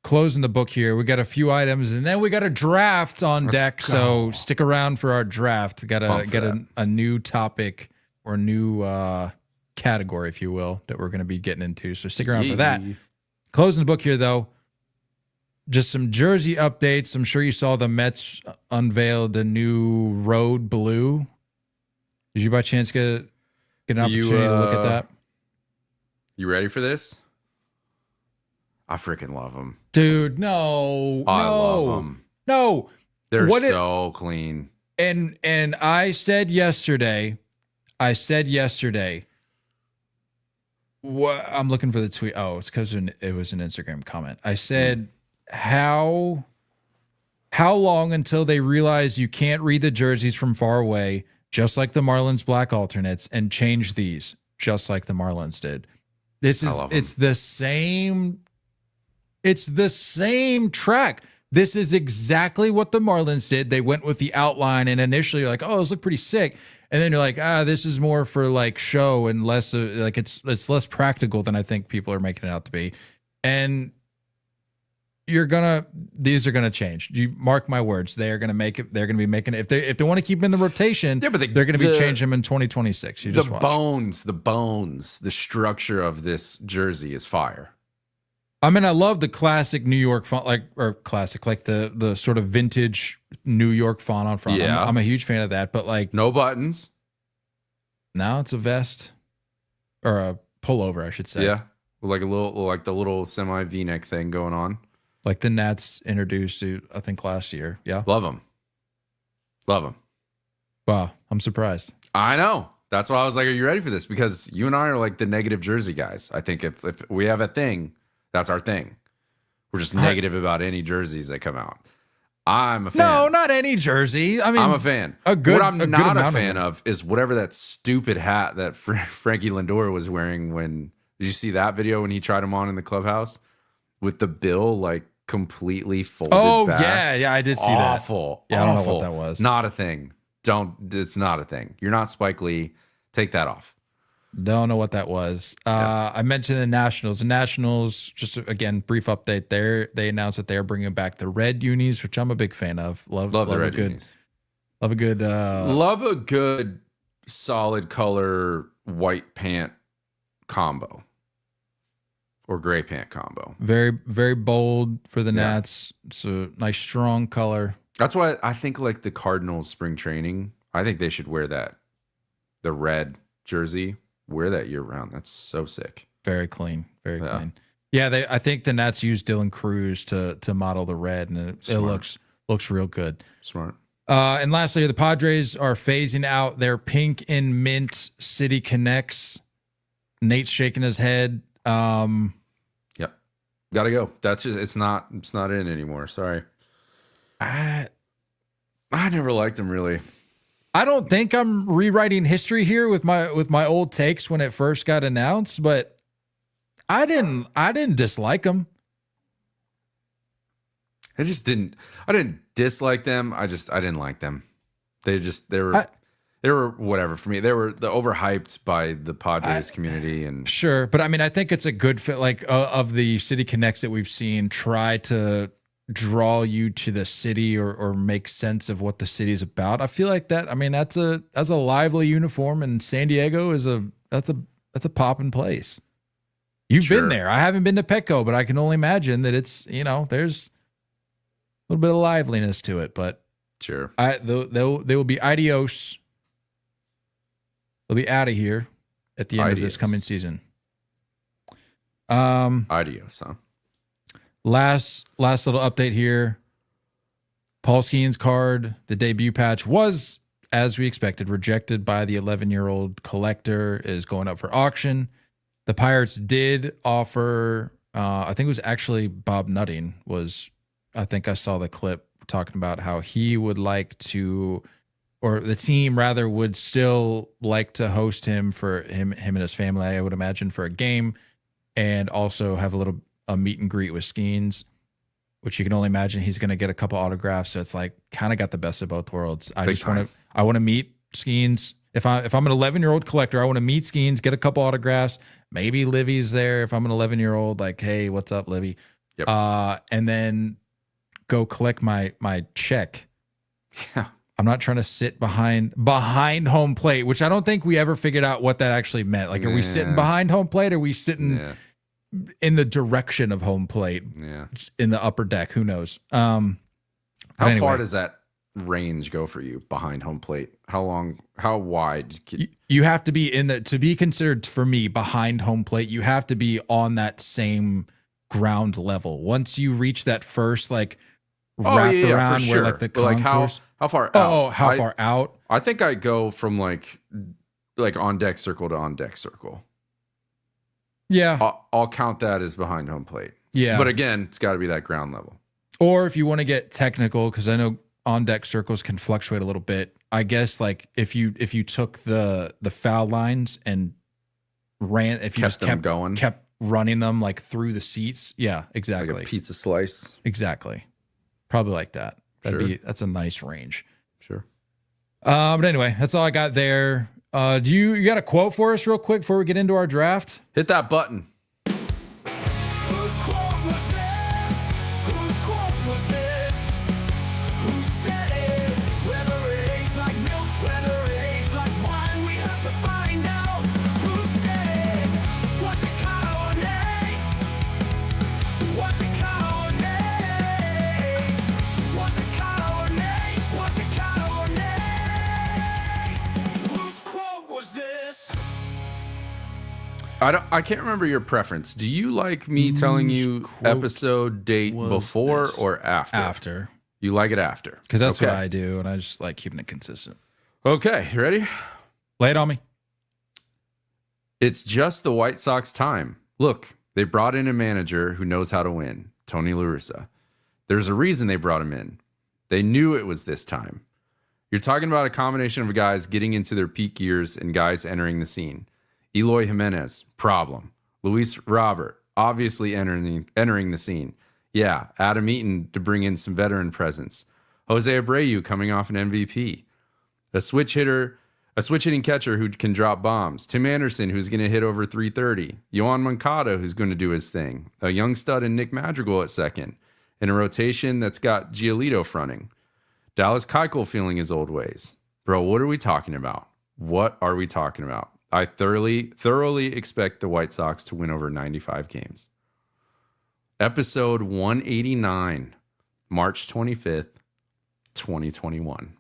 closing the book here, we got a few items, and then we got a draft on deck. So stick around for our draft. Got to get a new topic or a new category, if you will, that we're going to be getting into. So stick around for that. Closing the book here, though, just some jersey updates. I'm sure you saw the Mets unveiled a new road blue. Did you by chance get an opportunity to look at that? You ready for this? I freaking love them. Dude, no. I love them. No. They're so clean. And I said yesterday, what I'm looking for the tweet. Oh, it's because it was an Instagram comment. I said, how long until they realize you can't read the jerseys from far away, just like the Marlins black alternates, and change these just like the Marlins did? It's the same track. This is exactly what the Marlins did. They went with the outline, and initially you're like, oh, those look pretty sick. And then you're like, this is more for like show and less like it's less practical than I think people are making it out to be. And these are gonna change. You mark my words. They are gonna make it. They're gonna be making it. If they want to keep them in the rotation, they're gonna be changing them in 2026. You just watch. The bones, the structure of this jersey is fire. I mean, I love the classic New York font, like the sort of vintage New York font on front. Yeah. I'm a huge fan of that, but like no buttons. Now it's a vest or a pullover, I should say. Yeah, like the little semi V-neck thing going on. Like the Nats introduced to, I think, last year. Yeah. Love them. Wow. I'm surprised. I know. That's why I was like, are you ready for this? Because you and I are like the negative jersey guys. I think if we have a thing, that's our thing. We're just negative about any jerseys that come out. I'm a fan. No, not any jersey. I mean, I'm a fan. What I'm not a fan of is whatever that stupid hat that Frankie Lindor was wearing when, did you see that video when he tried him on in the clubhouse with the bill like completely folded back? Yeah, I did see Awful. that. Yeah, I don't know what that was. Not a thing. It's not a thing. You're not Spike Lee. Take that off. Don't know what that was. I mentioned the Nationals. The Nationals, just again, brief update there. They announced that they're bringing back the red unis, which I'm a big fan of. Love the red unis. Love a good solid color white pant combo or gray pant combo. Very, very bold for the Nats. It's a nice, strong color. That's why I think like the Cardinals spring training, I think they should wear that. The red jersey, wear that year round. That's so sick. Very clean. Very clean. Yeah, I think the Nats used Dylan Cruz to model the red, and it looks real good. Smart. And lastly, the Padres are phasing out their pink and mint City Connects. Nate's shaking his head. Yep. Gotta go. That's just it's not in anymore. Sorry. I never liked him really. I don't think I'm rewriting history here with my old takes when it first got announced, but I didn't dislike him. I didn't dislike them. I didn't like them. They were whatever for me. They were overhyped by the Padres community and sure, but I mean I think it's a good fit. Like of the City Connects that we've seen, try to draw you to the city or make sense of what the city is about. I feel like that. I mean that's a lively uniform, and San Diego is that's a poppin' place. You've been there. I haven't been to Petco, but I can only imagine that it's there's a little bit of liveliness to it. But sure, they will be adios. They'll be out of here at the end of this coming season. Adios, huh? Last little update here. Paul Skeens' card, the debut patch, was, as we expected, rejected by the 11-year-old collector, is going up for auction. The Pirates did offer I think it was actually Bob Nutting I think I saw the clip talking about how he would like to, or the team rather would still like to host him for him and his family, I would imagine, for a game, and also have a meet and greet with Skeens, which you can only imagine he's going to get a couple autographs. So it's like kind of got the best of both worlds. I want to meet Skeens. If I'm an 11-year-old collector, I want to meet Skeens, get a couple autographs. Maybe Livy's there. If I'm an 11-year-old, like, hey, what's up, Livy? Yep. And then go collect my check. Yeah. I'm not trying to sit behind home plate, which I don't think we ever figured out what that actually meant. Like, are we sitting behind home plate? Or are we sitting in the direction of home plate? Yeah. In the upper deck? Who knows? How far does that range go for you behind home plate? How wide? You have to be to be considered, for me, behind home plate, you have to be on that same ground level. Once you reach that first, like, wrap around for sure. where, like, the concourse. How far out? Oh, how far out? I think I go from like on deck circle to on deck circle. Yeah. I'll count that as behind home plate. Yeah. But again, it's got to be that ground level. Or if you want to get technical, because I know on deck circles can fluctuate a little bit. I guess, like, if you took the foul lines and kept running them, like, through the seats. Yeah, exactly. Like a pizza slice. Exactly. Probably like that. That's a nice range. Sure. But anyway, that's all I got there. Do you got a quote for us real quick before we get into our draft? Hit that button. Whose quote was this? Whose quote was this? Who said it? Whether it tastes like milk, whether it tastes like wine, we have to find out. Who said it? Was it Kyle or Nate? Was it Kyle or Nate? Was it Kyle or Nate? Was it Kyle or Nate? Whose quote was this? I can't remember your preference. Do you like me telling you episode date before or after? After. You like it after. Because that's what I do, and I just like keeping it consistent. Okay, you ready? Lay it on me. It's just the White Sox time. Look, they brought in a manager who knows how to win, Tony La Russa. There's a reason they brought him in. They knew it was this time. You're talking about a combination of guys getting into their peak years and guys entering the scene. Eloy Jimenez, problem. Luis Robert, obviously entering the scene. Yeah, Adam Eaton to bring in some veteran presence. Jose Abreu coming off an MVP. A switch hitting catcher who can drop bombs. Tim Anderson, who's going to hit over 330. Yohan Moncada, who's going to do his thing. A young stud in Nick Madrigal at second. In a rotation that's got Giolito fronting. Dallas Keuchel feeling his old ways. Bro, what are we talking about? What are we talking about? I thoroughly expect the White Sox to win over 95 games. Episode 189, March 25th, 2021.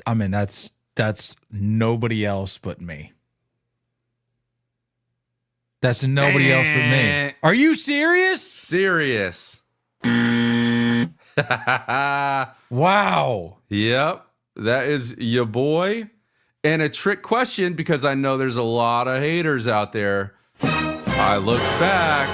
I mean, that's nobody else but me. That's nobody else but me. Are you serious? Serious. Wow. Yep. That is your boy. And a trick question, because I know there's a lot of haters out there. I looked back.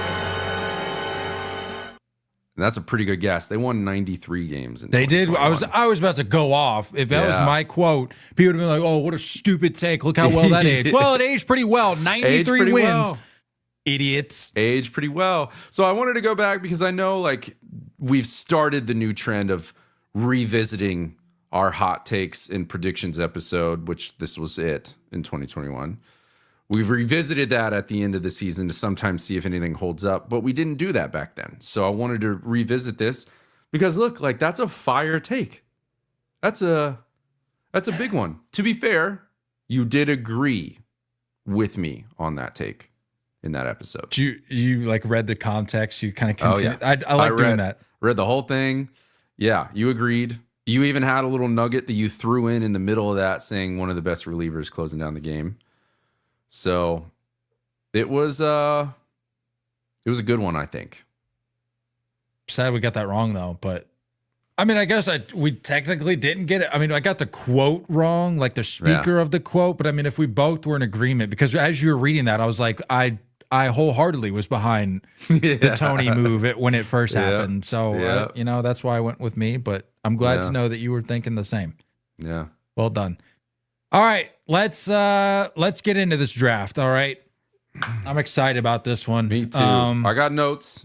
And that's a pretty good guess. They won 93 games. They did. I was about to go off. If that was my quote, people would have been like, oh, what a stupid take. Look how well that aged. Well, it aged pretty well. 93 wins. Well. Idiots. Aged pretty well. So I wanted to go back because I know, like, we've started the new trend of revisiting our hot takes and predictions episode, which this was it in 2021. We've revisited that at the end of the season to sometimes see if anything holds up, but we didn't do that back then. So I wanted to revisit this because look, like, that's a fire take. That's a big one. To be fair, you did agree with me on that take in that episode. You like read the context. You kind of continued. Oh, yeah. I like doing that. Read the whole thing. Yeah, you agreed. You even had a little nugget that you threw in the middle of that saying one of the best relievers closing down the game. So it was a good one, I think. Sad we got that wrong though, but I mean, I guess we technically didn't get it. I mean, I got the quote wrong, like the speaker of the quote. But I mean, if we both were in agreement, because as you were reading that, I was like, I wholeheartedly was behind the Tony move when it first happened. So, that's why I went with me. But I'm glad to know that you were thinking the same. Yeah. Well done. All right, let's get into this draft. All right, I'm excited about this one. Me too. I got notes.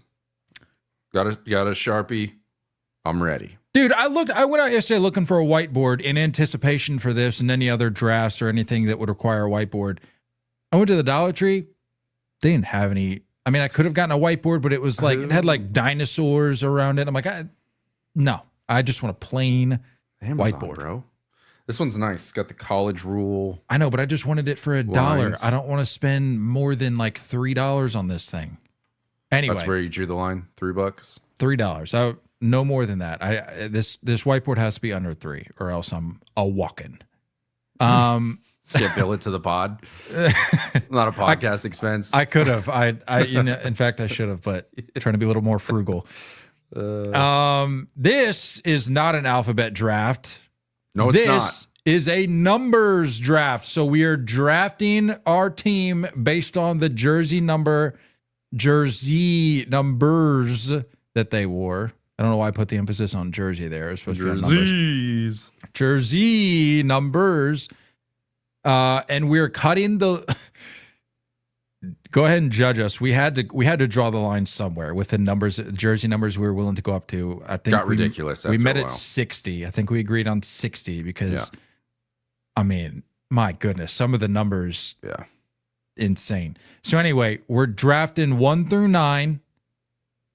Got a Sharpie. I'm ready. Dude, I went out yesterday looking for a whiteboard in anticipation for this and any other drafts or anything that would require a whiteboard. I went to the Dollar Tree. They didn't have any. I mean, I could have gotten a whiteboard, but it was like, it had like dinosaurs around it. I'm like, no, I just want a plain Amazon, whiteboard. Bro. This one's nice. It's got the college rule. I know, but I just wanted it for $1. I don't want to spend more than like $3 on this thing. Anyway. That's where you drew the line? $3? $3. No more than that. This whiteboard has to be under $3 or else I'm a walking. Can't bill it to the pod. Not a podcast expense. I could have. In fact, I should have, but trying to be a little more frugal. This is not an alphabet draft. No, it's not. This is a numbers draft. So we are drafting our team based on the jersey numbers that they wore. I don't know why I put the emphasis on jersey there. It's supposed to be numbers. Jersey numbers. And we're cutting the. Go ahead and judge us. We had to draw the line somewhere with the numbers, jersey numbers we were willing to go up to. I think got ridiculous. We met at 60. I think we agreed on 60 because, I mean, my goodness, some of the numbers, insane. So anyway, we're drafting 1 through 9.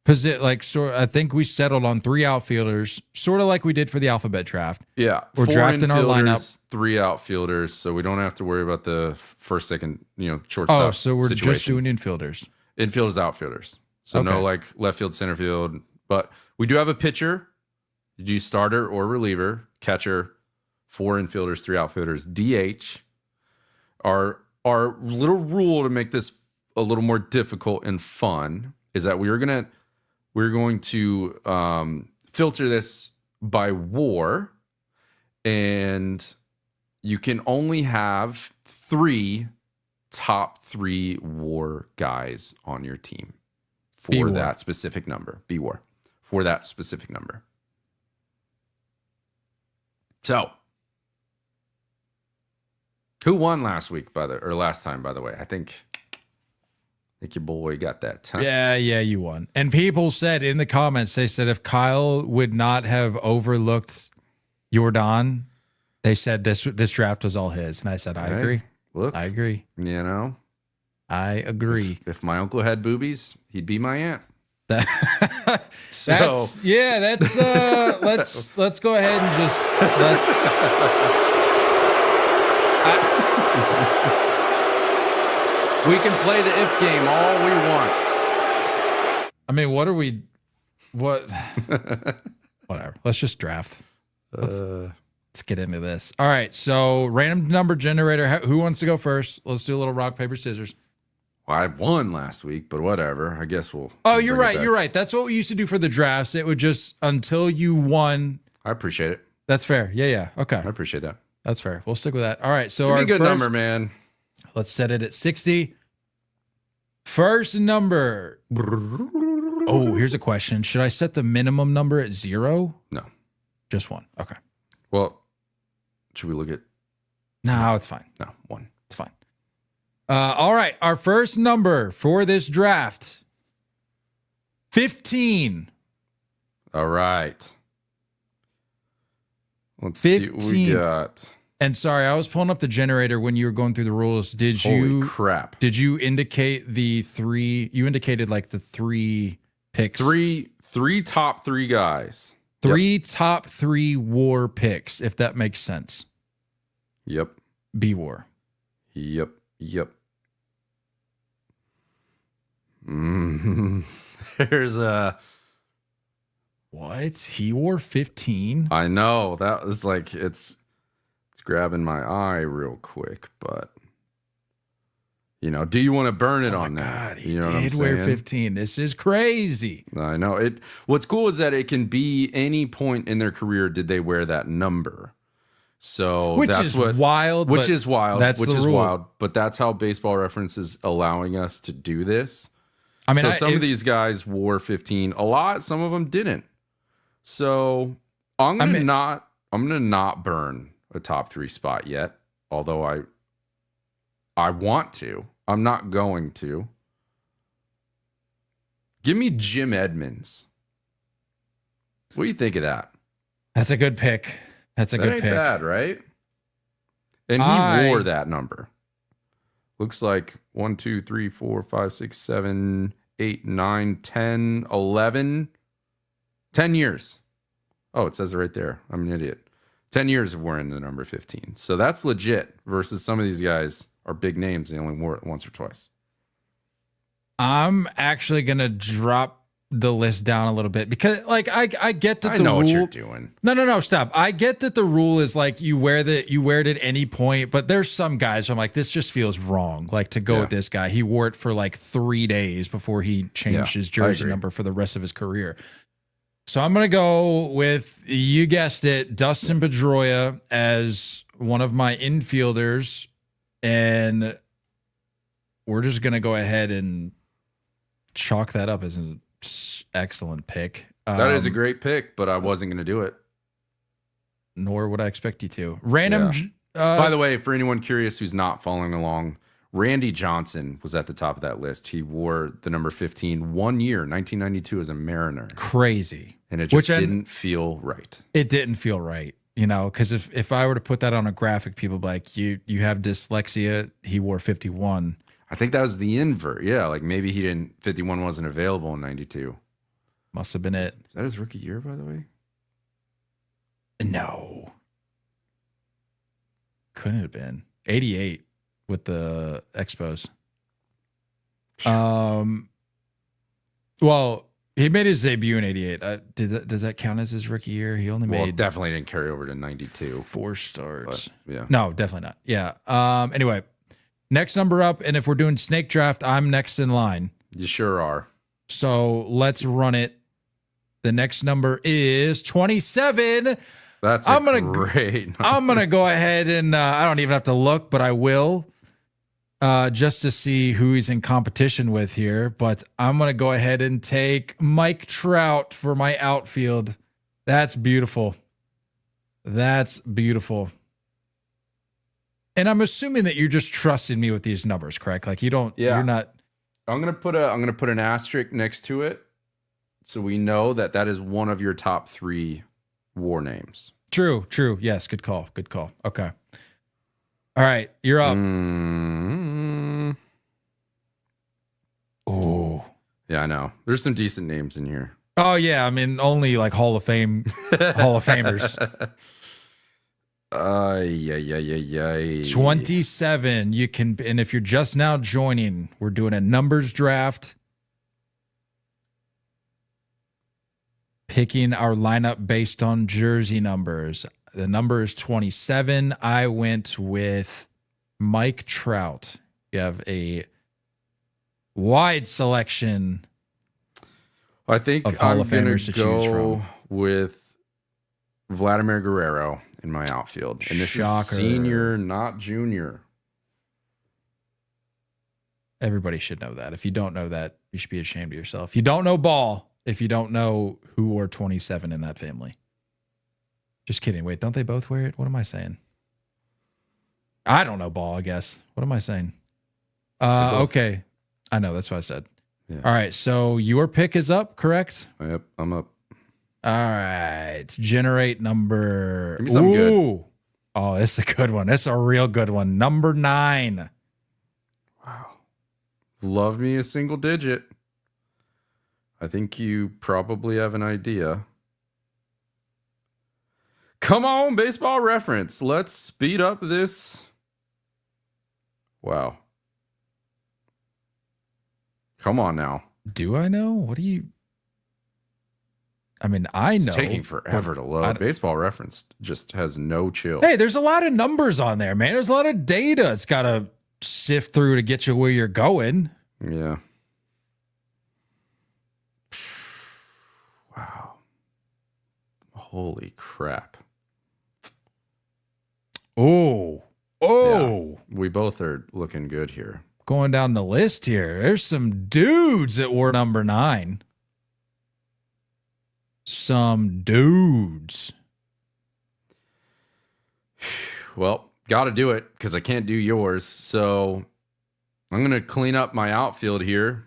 I think we settled on 3 outfielders, sort of like we did for the alphabet draft. Yeah, we're drafting our lineup. 3 outfielders, so we don't have to worry about the first, second, shortstop. Oh, so we're situation. just doing infielders. Infielders, outfielders. So no like left field, center field, but we do have a pitcher. You do starter or reliever, catcher, 4 infielders, 3 outfielders, DH. Our little rule to make this a little more difficult and fun is that we're going to filter this by WAR, and you can only have 3 top 3 WAR guys on your team for that specific number. BWAR for that specific number. So, who won last time, by the way? I think your boy got that time. Yeah, you won. And people said in the comments, they said if Kyle would not have overlooked Jordan, they said this draft was all his. And I said, I agree. Look, I agree. I agree. If my uncle had boobies, he'd be my aunt. Let's go ahead and just we can play the if game all we want. I mean, whatever. Let's just draft. Let's get into this. All right. So random number generator. Who wants to go first? Let's do a little rock, paper, scissors. Well, I won last week, but whatever. I guess we'll. Oh, you're right. You're right. That's what we used to do for the drafts. It would just until you won. I appreciate it. That's fair. Yeah. Okay. I appreciate that. That's fair. We'll stick with that. All right. So Give me our a good first number, man. Let's set it at 60. First number. Oh, here's a question. Should I set the minimum number at 0? No. Just 1. Okay. Well, should we look at? No, it's fine. No, 1. It's fine. All right. Our first number for this draft, 15. All right. Let's 15. see what we got. And sorry, I was pulling up the generator when you were going through the rules. Holy crap. Did you indicate the 3? You indicated like the 3 picks. 3 top 3 guys. 3 top 3 WAR picks, if that makes sense. Yep. B-WAR. Yep. There's a. What? He wore 15? I know. That was like, it's grabbing my eye real quick, but You know, do you want to burn it Oh on my that? God, he You know what I'm did wear saying? 15. This is crazy. I know it. What's cool is that it can be any point in their career did they wear that number. So Which that's is what wild. Which but is wild. That's Which the is rule. wild. But that's how Baseball Reference is allowing us to do this. I mean, so some of these guys wore 15 a lot. Some of them didn't. So I'm gonna not burn a top 3 spot yet. Although I want to. I'm not going to. Give me Jim Edmonds. What do you think of that? That's a good pick. That's a That good ain't pick. bad, right? And he wore that number. Looks like 1, 2, 3, 4, 5, 6, 7, 8, 9, 10, 11. 10 years. Oh, it says it right there. I'm an idiot. 10 years of wearing the number 15. So that's legit versus some of these guys are big names. They only wore it once or twice. I'm actually going to drop the list down a little bit because like I get that I the know rule, what you're doing. No, stop. I get that the rule is like you wear it at any point, but there's some guys where I'm like, this just feels wrong. Like to go with this guy. He wore it for like 3 days before he changed his jersey number for the rest of his career. So I'm going to go with, you guessed it, Dustin Pedroia as one of my infielders. And we're just going to go ahead and chalk that up as an excellent pick. That is a great pick, but I wasn't going to do it. Nor would I expect you to. Random. Yeah. By the way, for anyone curious who's not following along, Randy Johnson was at the top of that list. He wore the number 15 1 year, 1992, as a Mariner. Crazy. And it just didn't feel right. It didn't feel right, you know, because if I were to put that on a graphic, people would be like, you have dyslexia. He wore 51. I think that was the invert. Yeah, like maybe 51 wasn't available in 92. Must have been it. Is that his rookie year, by the way? No. Couldn't have been. 88 with the Expos. Well, he made his debut in 88. Does that count as his rookie year? He only made definitely didn't carry over to 92. 4 starts. But, yeah. No, definitely not. Yeah. Anyway, next number up, and if we're doing snake draft, I'm next in line. You sure are. So let's run it. The next number is 27. That's great number. I'm gonna go ahead and I don't even have to look, but I will, just to see who he's in competition with here. But I'm gonna go ahead and take Mike Trout for my outfield. That's beautiful. That's beautiful. And I'm assuming that you're just trusting me with these numbers, correct? Like you don't. Yeah. You're not. I'm gonna put an asterisk next to it, so we know that is one of your top 3 war names. True. Yes, good call. Okay. All right, you're up. Oh. Yeah, I know. There's some decent names in here. Oh yeah, I mean only like Hall of Famers. Yeah. 27. You can, and if you're just now joining, we're doing a numbers draft. Picking our lineup based on jersey numbers. The number is 27. I went with Mike Trout. You have a wide selection. I think of Hall I'm of going Famers to to choose go from. with Vladimir Guerrero in my outfield. And this Shocker. is senior, not junior. Everybody should know that. If you don't know that, you should be ashamed of yourself. You don't know ball if you don't know who wore 27 in that family. Just kidding. Wait, don't they both wear it? What am I saying? I don't know ball, I guess. What am I saying? Okay. I know. That's what I said. Yeah. All right. So your pick is up, correct? Yep, I'm up. All right. Generate number. Give me something good. Oh, this is a good one. This is a real good one. Number 9. Wow. Love me a single digit. I think you probably have an idea. Come on, Baseball Reference. Let's speed up this. Wow. Come on now. Do I know? What do you... I mean, I know. It's taking forever to load. Baseball Reference just has no chill. Hey, there's a lot of numbers on there, man. There's a lot of data. It's got a sift through to get you where you're going. Yeah. Wow. Holy crap. Oh. Yeah, we both are looking good here. Going down the list here. There's some dudes that were number 9. Some dudes. Well, got to do it because I can't do yours. So I'm going to clean up my outfield here.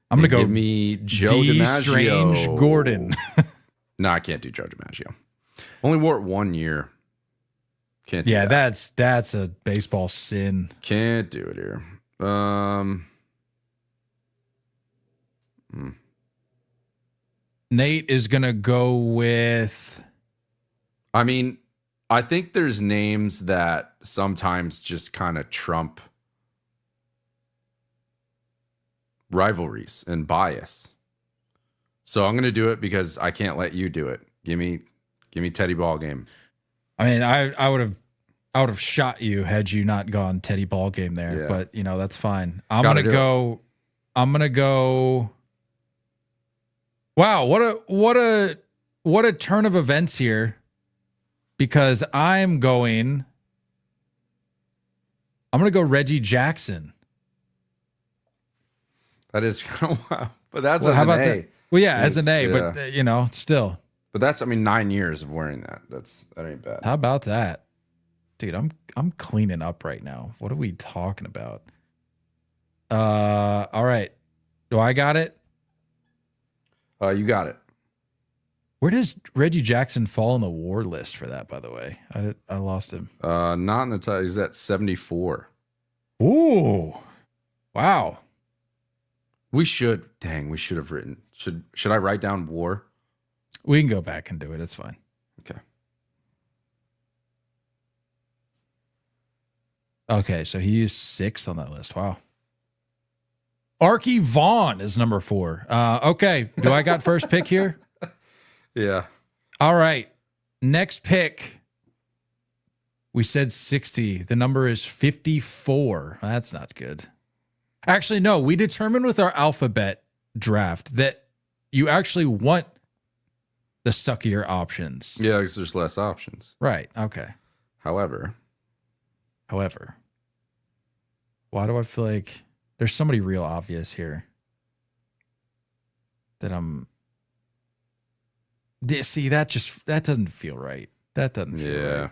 I'm going to go give me Joe D. DiMaggio. Strange Gordon. No, I can't do Joe DiMaggio. Only wore it 1 year. Can't do that. That's a baseball sin. Can't do it here. Nate is going to go with... I mean, I think there's names that sometimes just kind of trump rivalries and bias. So I'm going to do it because I can't let you do it. Give me Teddy Ballgame. I mean, I would have shot you had you not gone Teddy Ballgame there, but that's fine. I'm going to go. Wow, what a turn of events here. Because I'm going to go Reggie Jackson. That is kind of wow. But that's as an A. That? Well, yeah, as an A, but still. But that's 9 years of wearing that. That ain't bad. How about that? Dude, I'm cleaning up right now. What are we talking about? All right. Do I got it? You got it. Where does Reggie Jackson fall on the WAR list for that, by the way? I lost him. Not in the title. He's at 74. Ooh. Wow. We should have written. Should I write down WAR? We can go back and do it. It's fine. Okay. Okay, so he is 6 on that list. Wow. Archie Vaughn is number 4. Okay, do I got first pick here? Yeah. All right. Next pick. We said 60. The number is 54. That's not good. Actually, no. We determined with our alphabet draft that you actually want the suckier options. Yeah, because there's less options. Right. Okay. However, why do I feel like there's somebody real obvious here that I'm... See, that doesn't feel right. That doesn't feel right.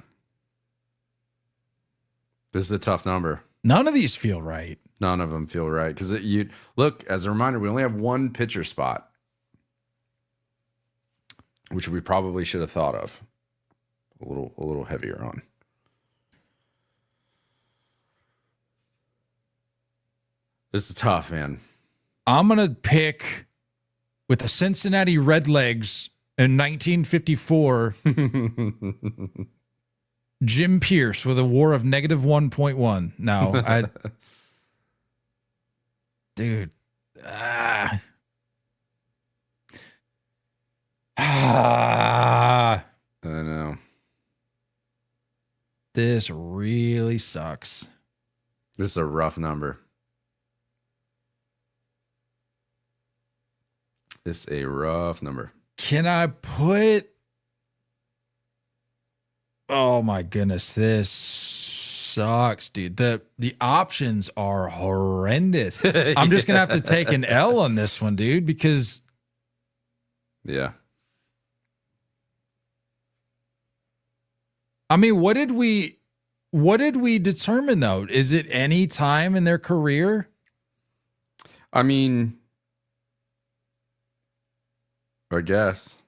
This is a tough number. None of these feel right. None of them feel right. Because you look, as a reminder, we only have one pitcher spot, which we probably should have thought of a little heavier on. This is tough, man. I'm going to pick with the Cincinnati Redlegs in 1954, Jim Pierce with a WAR of negative 1.1. No, dude. I know. This really sucks. This is a rough number. Can I put... Oh my goodness, this sucks, dude. The options are horrendous. I'm just gonna have to take an L on this one, dude, because yeah. I mean, what did we determine though? Is it any time in their career? I mean, I guess.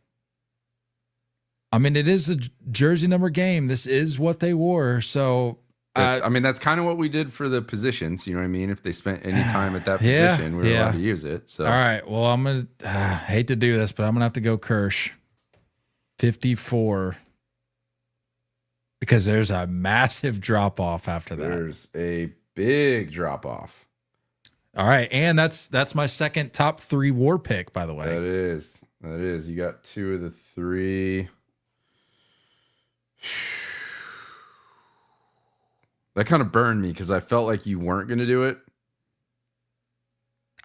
I mean, it is a jersey number game. This is what they wore. So, that's kind of what we did for the positions. You know what I mean? If they spent any time at that position, we were allowed to use it. So, all right. Well, I'm going to hate to do this, but I'm going to have to go Kirsch 54 because there's a massive drop off after that. There's a big drop off. All right. And that's my second top 3 WAR pick, by the way. That is. You got 2 of the 3. That kind of burned me because I felt like you weren't going to do it.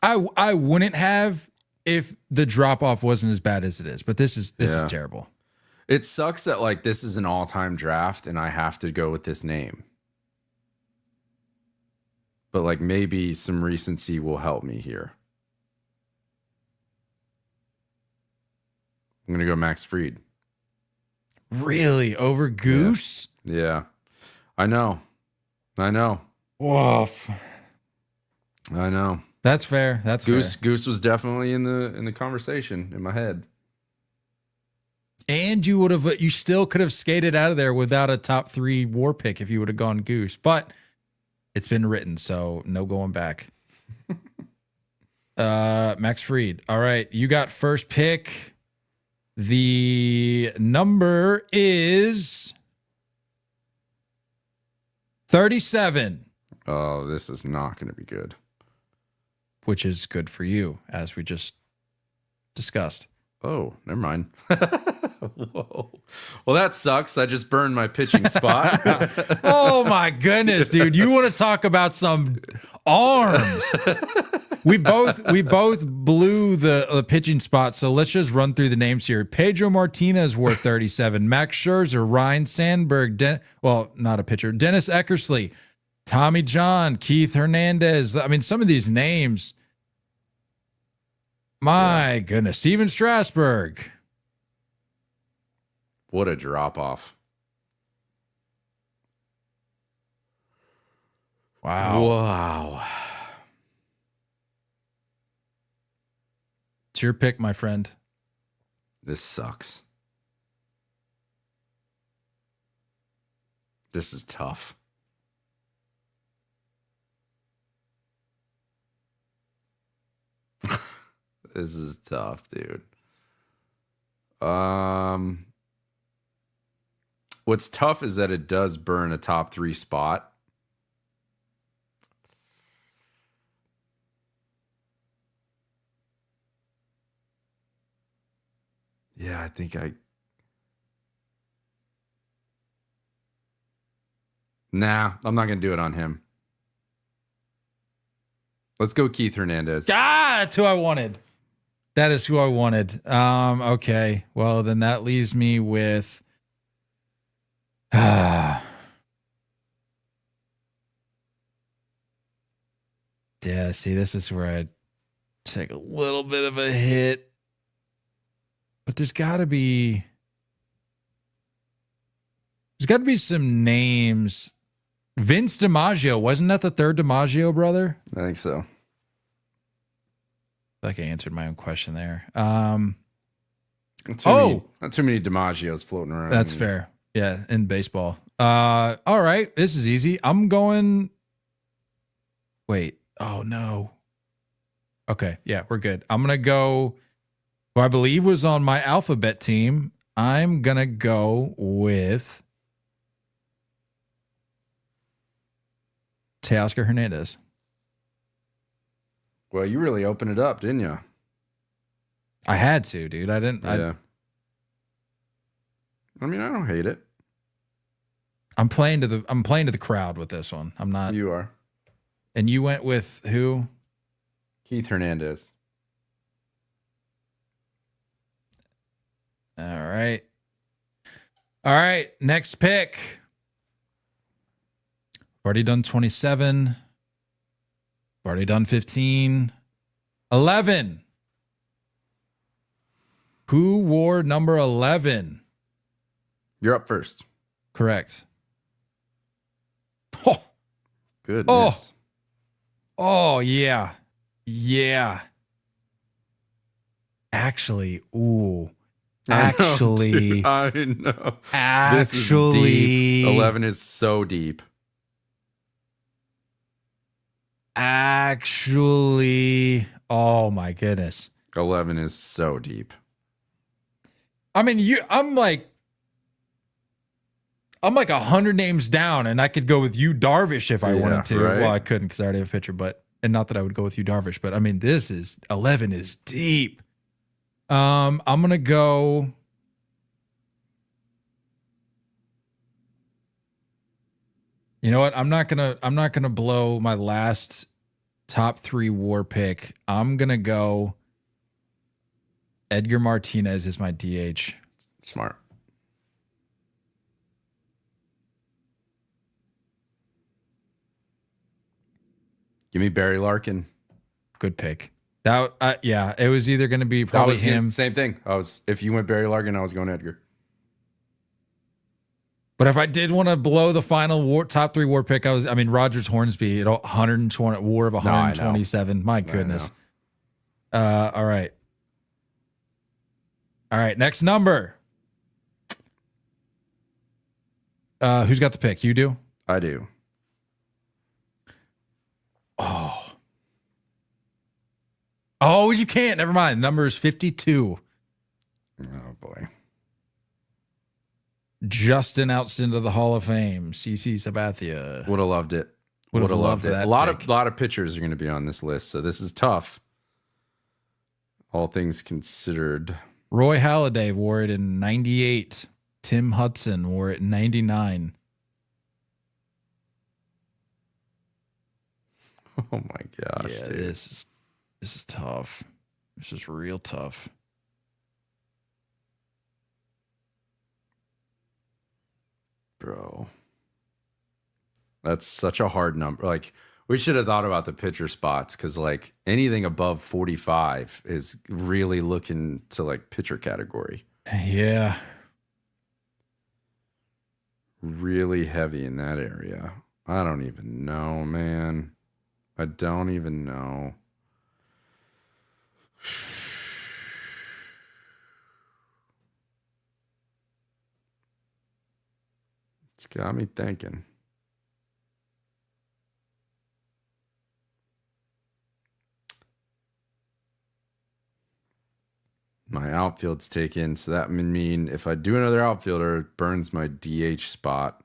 I wouldn't have if the drop off wasn't as bad as it is, but this is terrible. It sucks that like this is an all-time draft and I have to go with this name. But like maybe some recency will help me here. I'm going to go Max Fried. Really? Over Goose? Yeah. I know. Woof. I know. That's fair. That's fair. Goose was definitely in the conversation in my head. And you still could have skated out of there without a top 3 war pick if you would have gone Goose. But it's been written, so no going back. Max Fried. All right, you got first pick. The number is 37. Oh, this is not going to be good. Which is good for you, as we just discussed. Oh, never mind. Whoa. Well, that sucks. I just burned my pitching spot. Oh my goodness, dude. You want to talk about some arms. We both blew the pitching spot, so let's just run through the names here. Pedro Martinez worth 37. Max Scherzer, Ryan Sandberg, not a pitcher. Dennis Eckersley, Tommy John, Keith Hernandez. I mean, some of these names. My goodness. Steven Strasburg. What a drop off. Wow. It's your pick, my friend. This sucks. This is tough. This is tough, dude. What's tough is that it does burn a top 3 spot. Yeah, I think Nah, I'm not going to do it on him. Let's go Keith Hernandez. That's who I wanted. That is who I wanted. Okay. Well, then that leaves me with yeah, see, this is where I take a little bit of a hit. But there's gotta be some names. Vince DiMaggio, wasn't that the third DiMaggio brother? I think so. Like I answered my own question there. Not too many DiMaggios floating around. That's fair. Yeah, in baseball. All right, this is easy. I'm going. Wait. Oh no. Okay, yeah, we're good. I'm gonna go. Who I believe was on my alphabet team. I'm gonna go with Teoscar Hernandez. Well, you really opened it up, didn't you? I had to, dude. I didn't. Yeah. I mean, I don't hate it. I'm playing to the crowd with this one. I'm not. You are. And you went with who? Keith Hernandez. All right. Next pick. Already done 27. Already done 15. 11. Who wore number 11? You're up first. Correct. Oh. Goodness. Oh, yeah. Yeah. Actually, ooh. Actually. I know. Actually. This is deep. 11 is so deep. Actually. Oh, my goodness. 11 is so deep. I mean, I'm like 100 names down, and I could go with you, Darvish, if I wanted to. Right? Well, I couldn't because I already have a pitcher, and not that I would go with you, Darvish. But I mean, 11 is deep. I'm gonna go. You know what? I'm not gonna blow my last top 3 WAR pick. I'm gonna go Edgar Martinez is my DH. Smart. Give me Barry Larkin. Good pick. That yeah, it was either going to be probably him. Same thing. If you went Barry Larkin, I was going Edgar. But if I did want to blow the final top 3 WAR pick, Rogers Hornsby at 120 WAR of 127. My goodness. All right. Next number. Who's got the pick? You do? I do. Oh, you can't. Never mind. Number is 52. Oh boy. Justin outs into the Hall of Fame. CC Sabathia. Would have loved it. Would have loved it. A lot of pitchers are going to be on this list, so this is tough. All things considered. Roy Halladay wore it in 98. Tim Hudson wore it in 99. Oh my gosh. Yeah, dude. this is tough. This is real tough. Bro. That's such a hard number. Like, we should have thought about the pitcher spots, because like anything above 45 is really looking to like pitcher category. Yeah. Really heavy in that area. I don't even know, man. I don't even know. It's got me thinking. My outfield's taken, so that would mean if I do another outfielder, it burns my DH spot.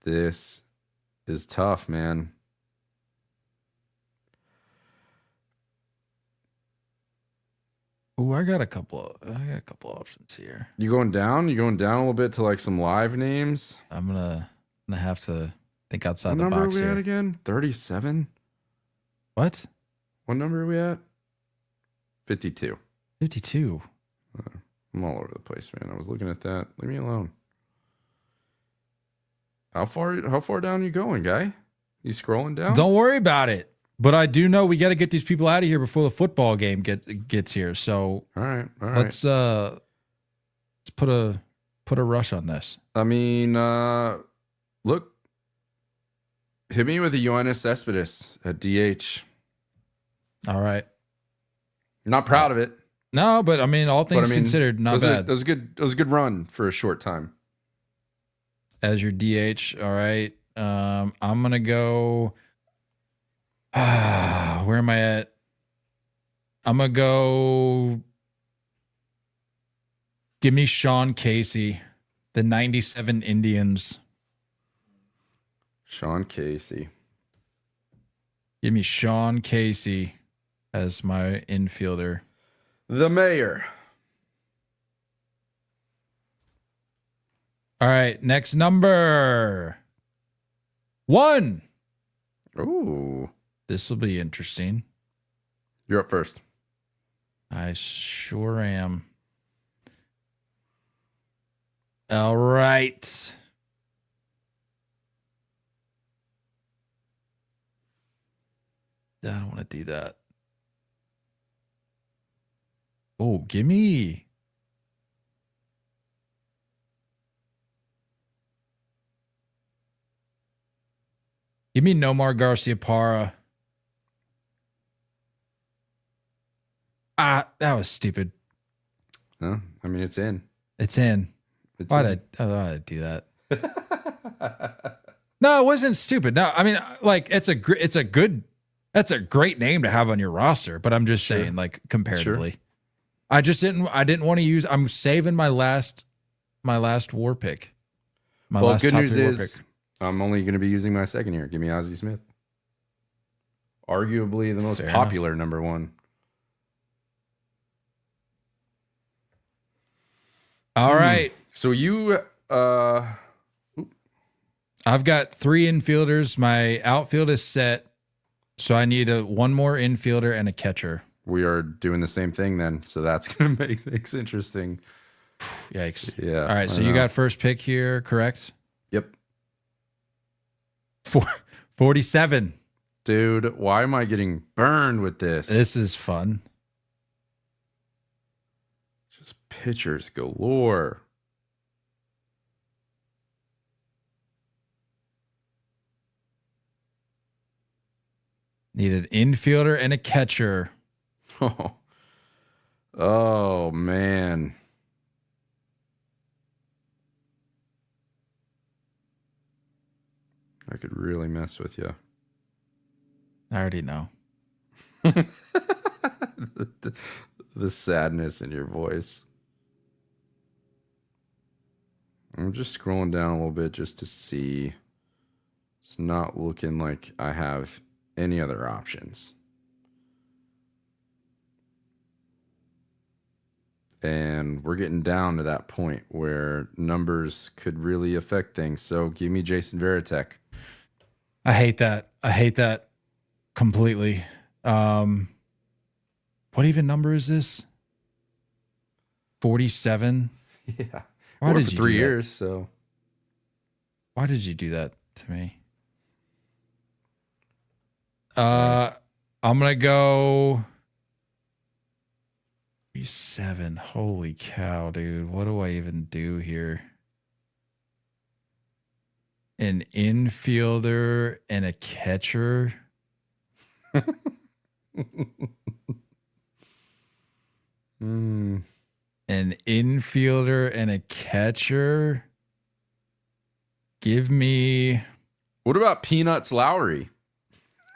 This is tough, man. Oh, I got a couple options here. You going down? You going down a little bit to like some live names? I'm gonna have to think outside What the number box are we here. at again? 37? What? What number are we at? 52. 52. I'm all over the place, man. I was looking at that. Leave me alone. How far down are you going, guy? You scrolling down? Don't worry about it. But I do know we got to get these people out of here before the football game gets here. So All right. let's put a rush on this. I mean, look, hit me with a Yoenis Cespedes at DH. All right. Not proud of it. No, but I mean, all things considered, not bad. That was a good run for a short time. As your DH, all right. I'm gonna go. Where am I at? I'm gonna go. Give me Sean Casey, the '97 Indians. Sean Casey. Give me Sean Casey as my infielder. The mayor. All right, next number 1. Ooh. This will be interesting. You're up first. I sure am. All right. I don't want to do that. Oh, give me. Give me Nomar Garciaparra. That was stupid. No, I mean, it's in. It's in. It's Why'd I do that? No, it wasn't stupid. No, I mean, like that's a great name to have on your roster, but I'm just saying, like, comparatively. Sure. I didn't want to use. I'm saving my last war pick. Well, good news is I'm only going to be using my second here. Give me Ozzie Smith. Arguably the most popular number 1. All right. So you I've got 3 infielders. My outfield is set. So I need one more infielder and a catcher. we are doing the same thing then. So that's going to make things interesting. Yikes. Yeah. All right. So you got first pick here, correct? Yep. 47. Dude, why am I getting burned with this? This is fun. Just pitchers galore. Need an infielder and a catcher. Oh man. I could really mess with you. I already know. The sadness in your voice. I'm just scrolling down a little bit just to see. It's not looking like I have any other options. And we're getting down to that point where numbers could really affect things. So give me Jason Varitek. I hate that. I hate that completely. What even number is this? 47? Yeah. Why did for you 3 do that? years, so Why did you do that to me? I'm gonna go 7. Holy cow, dude. What do I even do here? An infielder and a catcher. An infielder and a catcher. Give me. What about Peanuts Lowry?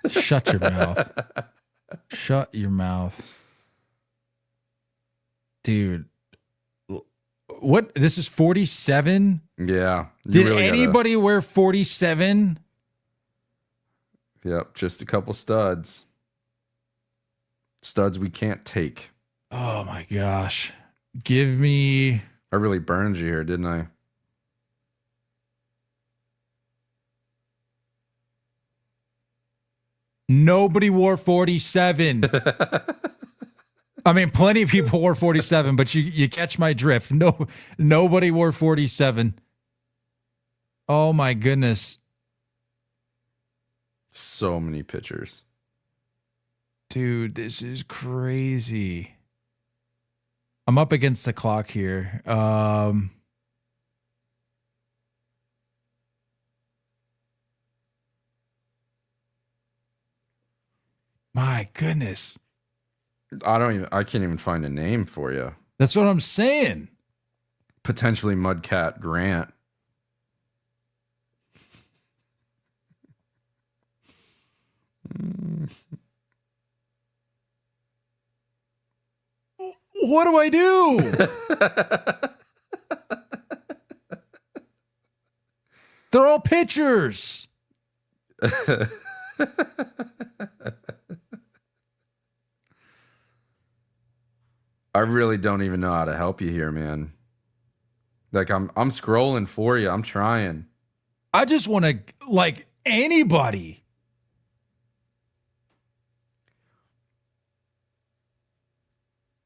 Shut your mouth. Shut your mouth. Dude. What? This is 47? Yeah. Did anybody wear 47? Yep, just a couple studs. Studs we can't take. Oh my gosh. Give me. I really burned you here, didn't I? Nobody wore 47. I mean, plenty of people wore 47, but you catch my drift. No, nobody wore 47. Oh my goodness. So many pitchers. Dude, this is crazy. I'm up against the clock here. My goodness. I can't even find a name for you. That's what I'm saying. Potentially Mudcat Grant. What do I do? They're all pitchers. I really don't even know how to help you here, man. Like I'm scrolling for you. I'm trying. I just want to like anybody.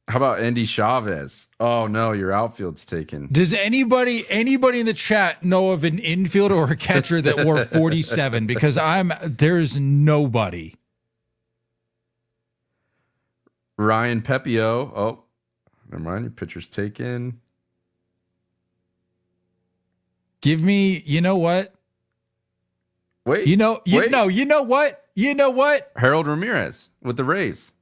How about Andy Chavez? Oh no, your outfield's taken. Does anybody in the chat know of an infielder or a catcher that wore 47? Because there's nobody. Ryan Pepio. Oh, never mind. Your pitcher's taken. Give me, you know what? Wait. You know what? Harold Ramirez with the Rays.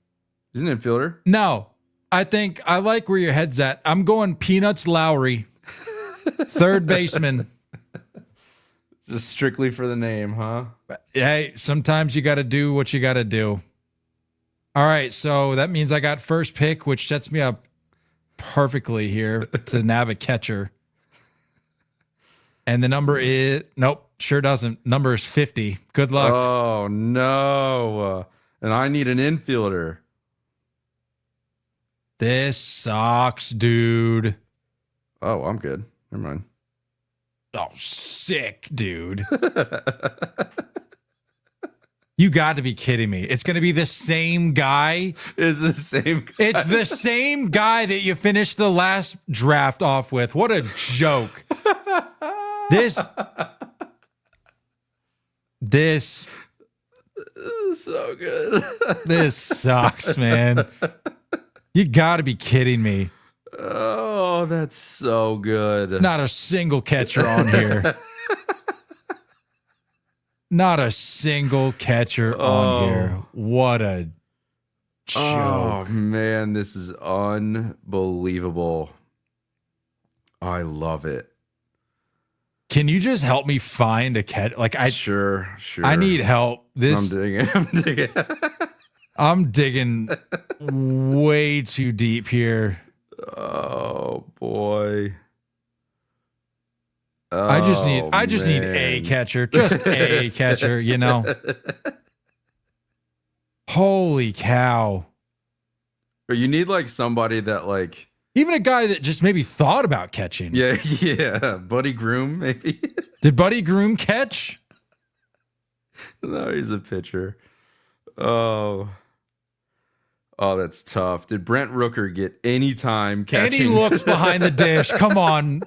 He's an infielder. No. I like where your head's at. I'm going Peanuts Lowry. Third baseman. Just strictly for the name, huh? Hey, sometimes you got to do what you got to do. All right, so that means I got first pick, which sets me up perfectly here to nab a catcher. And the number is, nope, sure doesn't. Number is 50. Good luck. Oh, no. And I need an infielder. This sucks, dude. Oh, I'm good. Never mind. Oh, sick, dude. You got to be kidding me. It's going to be the same guy. It's the same guy. It's the same guy that you finished the last draft off with. What a joke. This is so good. This sucks, man. You got to be kidding me. Oh, that's so good. Not a single catcher on here. Not a single catcher on here. What a joke. Oh, man, this is unbelievable. I love it. Can you just help me find a catch? Like Sure. I need help. I'm digging. I'm digging way too deep here. Oh boy. I just need a catcher. Just a catcher, you know. Holy cow. Or you need like somebody that like even a guy that just maybe thought about catching. Yeah. Buddy Groom, maybe. Did Buddy Groom catch? No, he's a pitcher. Oh, that's tough. Did Brent Rooker get any time catching? Any looks behind the dish? Come on.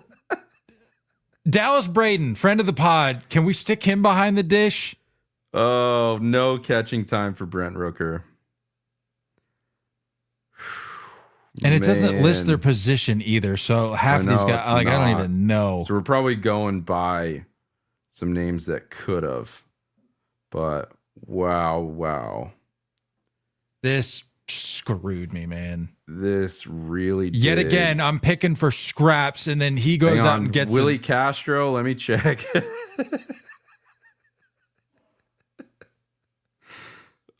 Dallas Braden, friend of the pod. Can we stick him behind the dish? Oh, no catching time for Brent Rooker. And it doesn't list their position either. So half of these guys, I don't even know. So we're probably going by some names that could have. But wow. This screwed me, man. This really did. Yet again, I'm picking for scraps, and then he goes out and gets Willie Castro. Let me check.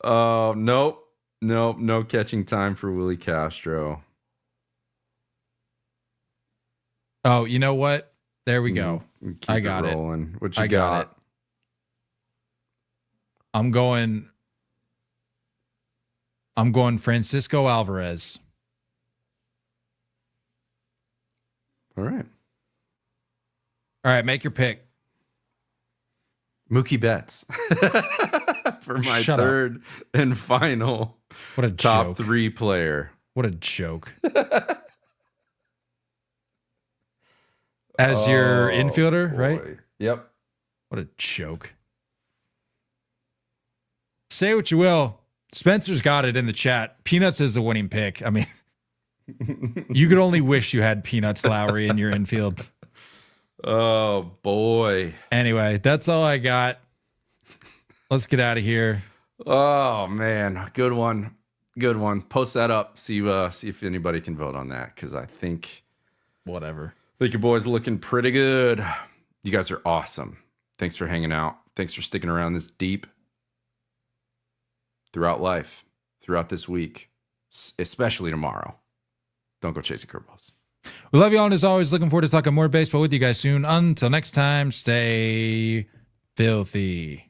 Oh, nope. No catching time for Willie Castro. Oh, you know what? There we go. I got it. What you got? It. I'm going Francisco Alvarez. All right. Make your pick. Mookie Betts for my Shut third and final what a top joke. 3 player. What a joke. As your infielder, boy. right? Yep. What a joke. Say what you will. Spencer's got it in the chat. Peanuts is the winning pick. I mean, you could only wish you had Peanuts Lowry in your infield. Oh, boy. Anyway, that's all I got. Let's get out of here. Oh, man. Good one. Post that up. See if anybody can vote on that, because I think Whatever. I think your boys are looking pretty good. You guys are awesome. Thanks for hanging out. Thanks for sticking around this deep throughout life, throughout this week, especially tomorrow. Don't go chasing curveballs. We love you all, and as always, looking forward to talking more baseball with you guys soon. Until next time, stay filthy.